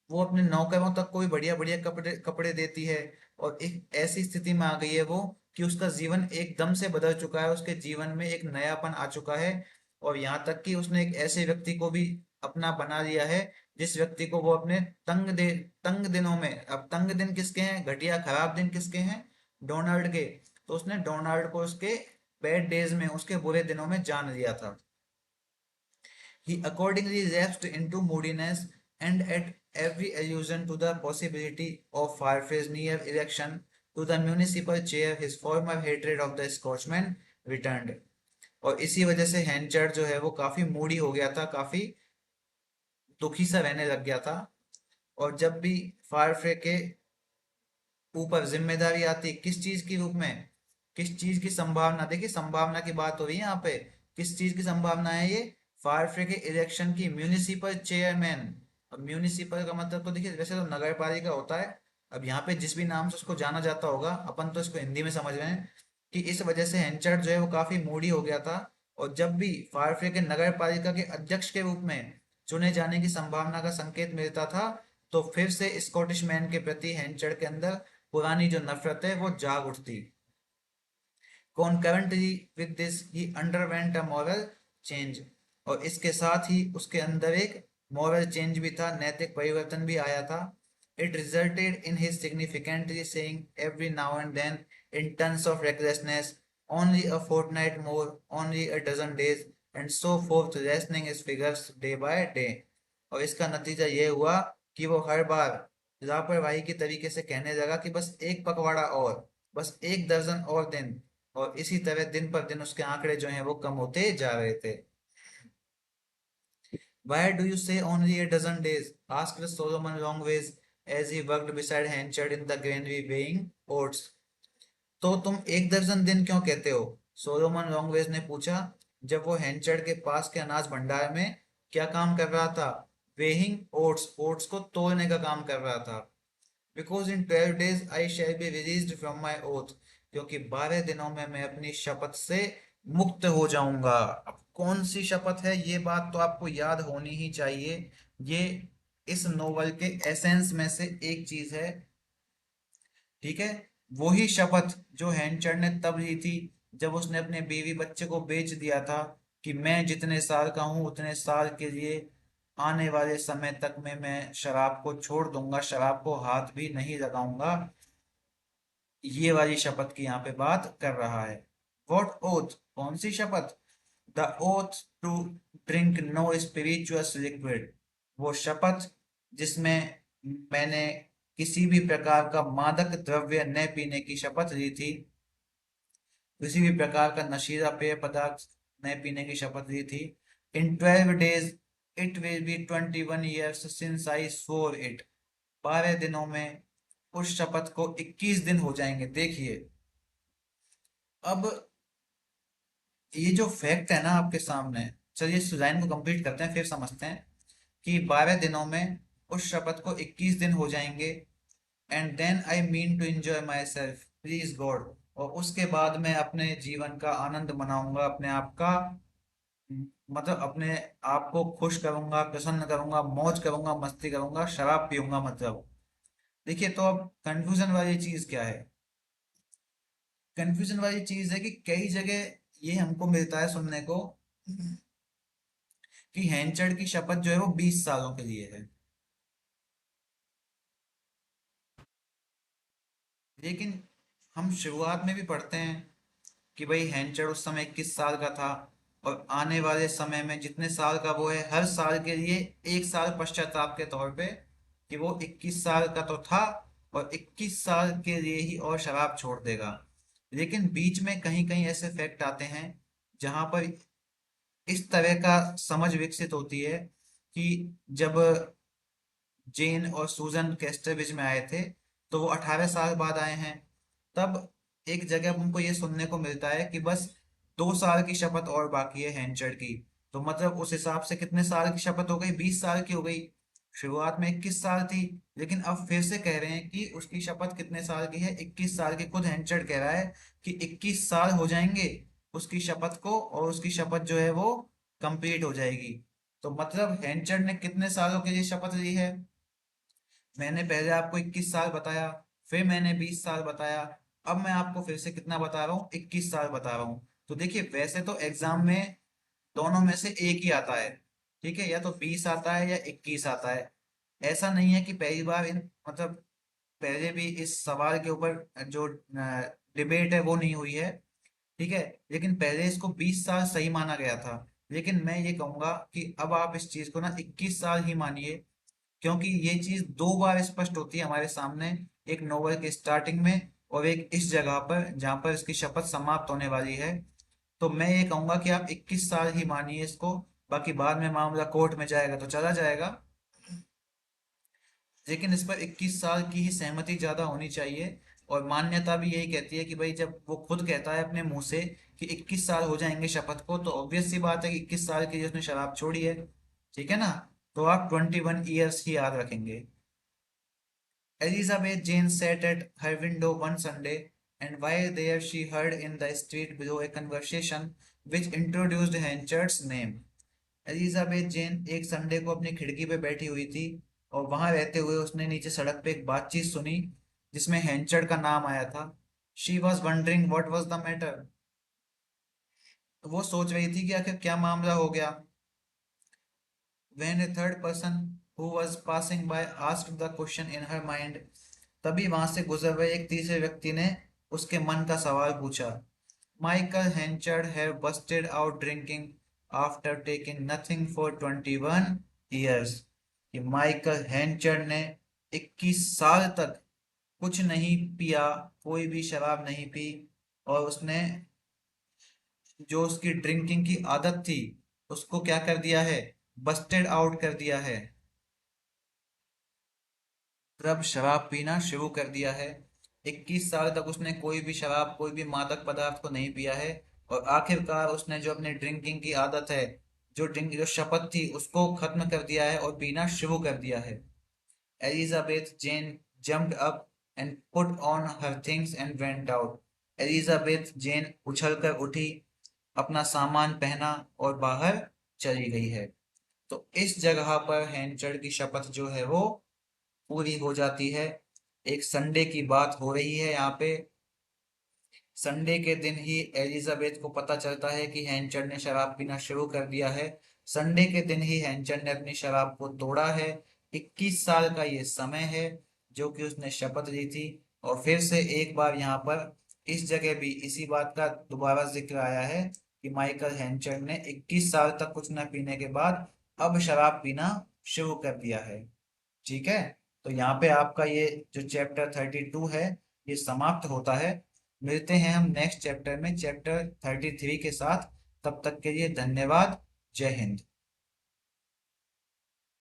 वो अपने नौकरों तक कोई बढ़िया बढ़िया कपड़े कपड़े देती है. और एक ऐसी स्थिति में आ गई है वो कि उसका जीवन एकदम से बदल चुका है, उसके जीवन में एक नयापन आ चुका है. और यहाँ तक कि उसने एक ऐसे व्यक्ति को भी अपना बना लिया है जिस व्यक्ति को वो अपने तंग दिनों में, अब तंग दिन किसके हैं, घटिया खराब दिन किसके हैं, डोनाल्ड के. तो उसने डोनाल्ड को उसके बैड डेज में, उसके बुरे दिनों में जान लिया था. He accordingly lapsed into moodiness, and at every allusion to the possibility of Firefly's near election to the municipal chair, his former hatred of the Scotchman returned. और इसी वजह से हैंचर्ड जो है वो काफी मूडी हो गया था, काफी दुखी सा रहने लग गया था. और जब भी फायरफ्रे के ऊपर जिम्मेदारी आती, किस चीज के रूप में, किस चीज की संभावना, देखिए संभावना की बात हो रही है यहाँ पे. किस चीज की संभावना है ये? फायर के इलेक्शन की, म्यूनिसिपल चेयरमैन. अब म्यूनिसिपल का मतलब तो देखिए वैसे तो नगर पालिका होता है. अब यहाँ पे जिस भी नाम से उसको जाना जाता होगा, अपन तो इसको हिंदी में समझ रहे हैं कि इस वजह से हेंचर्ड जो है वो काफी मूडी हो गया था. और जब भी फायर के नगर पालिका के अध्यक्ष के रूप में चुने जाने की संभावना का संकेत मिलता था, तो फिर से स्कॉटिश मैन के प्रति हेंचर्ड के अंदर पुरानी जो नफरत है वो जाग उठती. Concurrently with this, he underwent a moral change. और इसके साथ ही उसके अंदर एक moral change भी था, नैतिक परिवर्तन भी आया था. It resulted in his significantly saying every now and then in tons of recklessness, only a fortnight more, only a dozen days, and so forth, lessening his figures day by day. और इसका नतीजा ये हुआ कि वो हर बार लापरवाही की तरीके से कहने लगा कि बस एक पखवाड़ा और, बस एक दर्जन और दिन. और इसी तरह दिन पर दिन उसके आंकड़े जो हैं वो कम होते जा रहे थे. Why do you say only a dozen days? Asked Solomon Longways as he worked beside Henchard in the granary weighing oats. तो तुम एक दर्जन दिन क्यों कहते हो? सोलोमन लॉन्गवेज ने पूछा जब वो हेंचर्ड के पास के अनाज भंडार में क्या काम कर रहा था? वेहिंग ओट्स, ओट्स को तोलने का काम कर रहा था. Because in 12 days I shall be released from my oath, क्योंकि 12 दिनों में मैं अपनी शपथ से मुक्त हो जाऊंगा. अब कौन सी शपथ है, ये बात तो आपको याद होनी ही चाहिए. ये इस नोवेल के एसेंस में से एक चीज है. ठीक है. वही शपथ जो हैंचर ने तब ली थी जब उसने अपने बीवी बच्चे को बेच दिया था कि मैं जितने साल का हूं उतने साल के लिए, आने वाले समय तक में मैं शराब को छोड़ दूंगा, शराब को हाथ भी नहीं लगाऊंगा. ये वाली शपथ की यहाँ पे बात कर रहा है। वॉट ओथ, कौन सी शपथ? The oath to drink no spirituous liquid, वो शपथ जिसमें मैंने किसी भी प्रकार का मादक द्रव्य न पीने की शपथ ली थी, किसी भी प्रकार का नशीला पेय पदार्थ न पीने की शपथ ली थी। इन 12 days it will B 21 years since I swore it, 12 दिनों में उस शपथ को 21 दिन हो जाएंगे। देखिए, अब ये जो फैक्ट है ना आपके सामने, चलिए इस लाइन को कंप्लीट करते हैं फिर समझते हैं कि 12 दिनों में उस शपथ को 21 दिन हो जाएंगे। And then I mean to enjoy myself please God, और उसके बाद मैं अपने जीवन का आनंद मनाऊंगा, अपने आप का मतलब अपने आप को खुश करूंगा, प्रसन्न करूंगा, मौज करूंगा, मस्ती करूंगा, शराब पीऊंगा मतलब। देखिए, तो अब कंफ्यूजन वाली चीज क्या है? कंफ्यूजन वाली चीज है कि कई जगह ये हमको मिलता है सुनने को कि हैंचड़ की शपथ जो है वो 20 सालों के लिए है। लेकिन हम शुरुआत में भी पढ़ते हैं कि भाई हैंचड़ उस समय 21 साल का था, और आने वाले समय में जितने साल का वो है, हर साल के लिए 1 साल पश्चाताप के तौर पे, कि वो 21 साल का तो था और 21 साल के लिए ही और शराब छोड़ देगा। लेकिन बीच में कहीं कहीं ऐसे फैक्ट आते हैं जहां पर इस तरह का समझ विकसित होती है कि जब जेन और सूजन कैस्टरविच में आए थे तो वो 18 साल बाद आए हैं। तब एक जगह हमको ये सुनने को मिलता है कि बस 2 साल की शपथ और बाकी है हैंचड़ की। तो मतलब उस हिसाब से कितने साल की शपथ हो गई? 20 साल की हो गई। शुरुआत में 21 साल थी, लेकिन अब फिर से कह रहे हैं कि उसकी शपथ कितने साल की है? 21 साल की। खुद हैंचड़ कह रहा है कि 21 साल हो जाएंगे उसकी शपथ को, और उसकी शपथ जो है वो कंप्लीट हो जाएगी। तो मतलब हैंचड़ ने कितने सालों के लिए शपथ ली है? मैंने पहले आपको 21 साल बताया, फिर मैंने 20 साल बताया, अब मैं आपको फिर से कितना बता रहा हूँ? 21 साल बता रहा हूँ। तो देखिए, वैसे तो एग्जाम में दोनों में से एक ही आता है, ठीक है, या तो 20 आता है या 21 आता है। ऐसा नहीं है कि पहली बार इन मतलब पहले भी इस सवाल के ऊपर जो डिबेट है वो नहीं हुई है, ठीक है, लेकिन पहले इसको 20 साल सही माना गया था। लेकिन मैं ये कहूंगा कि अब आप इस चीज को ना 21 साल ही मानिए, क्योंकि ये चीज 2 बार स्पष्ट होती है हमारे सामने, एक नोवेल के स्टार्टिंग में और एक इस जगह पर जहां पर इसकी शपथ समाप्त होने वाली है। तो मैं ये कहूंगा कि आप 21 साल ही मानिए इसको, बाकी बाद में मामला कोर्ट में जाएगा तो चला जाएगा। लेकिन इस पर 21 साल की ही सहमति ज्यादा होनी चाहिए। और मान्यता भी यही कहती है कि भाई जब वो खुद कहता है अपने मुंह से कि 21 साल हो जाएंगे शपथ को, तो ऑब्वियस सी बात है कि 21 साल के लिए उसने शराब छोड़ी है। ठीक है ना? तो आप 21 ईयर्स ही याद रखेंगे। Elizabeth Jane sat at her window one Sunday, and while there she heard in the street below a conversation which introduced Henchard's name. Elizabeth Jane एक संडे को अपनी खिड़की पे बैठी हुई थी, और वहां रहते हुए उसने नीचे सड़क पे एक बातचीत सुनी जिसमें हैंचर्ड का नाम आया था। She was wondering what was the matter, वो सोच रही थी कि आखिर क्या मामला हो गया। When a third person who was passing by asked the question in her mind, तभी वहां से गुजर रहे एक तीसरे व्यक्ति ने उसके मन का सवाल पूछा। Michael Henchard have busted out drinking after taking nothing for 21 years, कि माइकल हैंचर्ड ने 21 साल तक कुछ नहीं पिया, कोई भी शराब नहीं पी, और उसने जो उसकी ड्रिंकिंग की आदत थी उसको क्या कर दिया है? बस्टेड आउट कर दिया है। तब शराब पीना शुरू कर दिया है। 21 साल तक उसने कोई भी शराब, कोई भी मादक पदार्थ को नहीं पिया है, और आखिरकार उसने जो अपनी ड्रिंकिंग की आदत है, जो शपथ थी, उसको खत्म कर दिया है और पीना शुरू कर दिया है। Elizabeth Jane jumped up and put on her things and went out. Elizabeth Jane उछलकर उठी, अपना सामान पहना और बाहर चली गई है। तो इस जगह पर हैंचर्ड की शपथ जो है वो पूरी हो जाती है। एक संडे की बात हो रही है यहाँ पे। संडे के दिन ही एलिजाबेथ को पता चलता है कि हैंचर्ड ने शराब पीना शुरू कर दिया है। संडे के दिन ही हैंचर्ड ने अपनी शराब को तोड़ा है। 21 साल का ये समय है जो कि उसने शपथ ली थी, और फिर से एक बार यहाँ पर इस जगह भी इसी बात का दोबारा जिक्र आया है कि माइकल हैंचर ने 21 साल तक कुछ न पीने के बाद अब शराब पीना शुरू कर दिया है। ठीक है, तो यहाँ पे आपका ये जो चैप्टर 32 है ये समाप्त होता है। मिलते हैं हम नेक्स्ट चैप्टर में, चैप्टर 33 के साथ। तब तक के लिए धन्यवाद। जय हिंद।